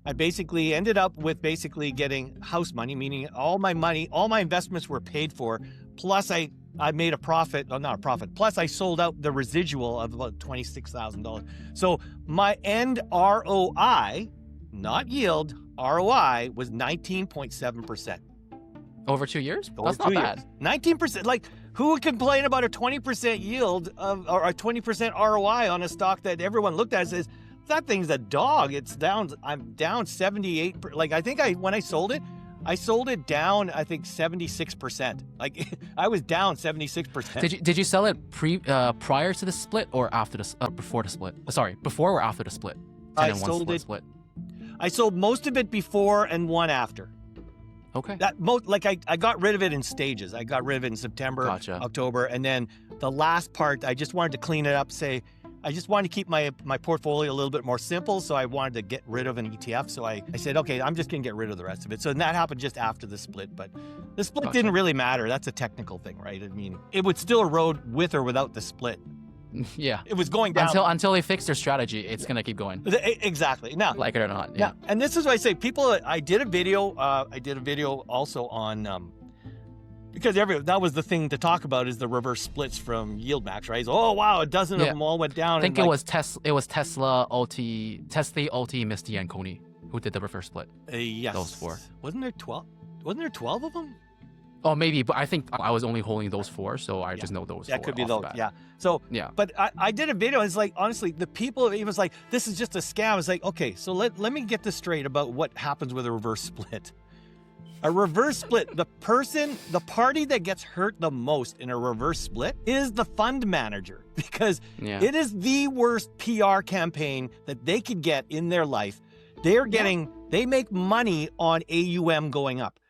I basically ended up with getting house money, meaning all my investments were paid for. Plus I made a profit, well, not a profit. Plus I sold out the residual of about $26,000. So my end ROI, not yield, ROI was 19.7%. Over 2 years? That's not bad. 19%. Like, who would complain about a 20% yield or a 20% ROI on a stock that everyone looked at and says, that thing's a dog. It's down. I'm down 78. Like, I think when I sold it down, I think 76%. Like, I was down 76%. Did you sell it prior to the split or after before the split? Sorry, before or after the split? I sold it. Split. I sold most of it before and one after. Okay. I got rid of it in stages. I got rid of it in September, October, and then the last part, I just wanted to clean it up. I just wanted to keep my portfolio a little bit more simple, so I wanted to get rid of an ETF. So I said, okay, I'm just going to get rid of the rest of it. So that happened just after the split, but the split didn't really matter. That's a technical thing, right? I mean, it would still erode with or without the split. Yeah. It was going down. Until they fix their strategy, it's going to keep going. Exactly. Now, like it or not. Yeah. And this is why I say I did a video also on, because that was the thing to talk about, is the reverse splits from YieldMax, right? So, oh wow, a dozen of them all went down. I think it was Tesla, Ulti, Misty, and Coney who did the reverse split. Yes. Those four. Wasn't there 12? Wasn't there 12 of them? Oh, maybe, but I think I was only holding those four, so I just know those. That could be those. Yeah. So but I did a video. It's like, honestly, the people, it was like, this is just a scam. It's like, okay, so let me get this straight about what happens with a reverse split. A reverse split, the party that gets hurt the most in a reverse split is the fund manager, because it is the worst PR campaign that they could get in their life. They make money on AUM going up.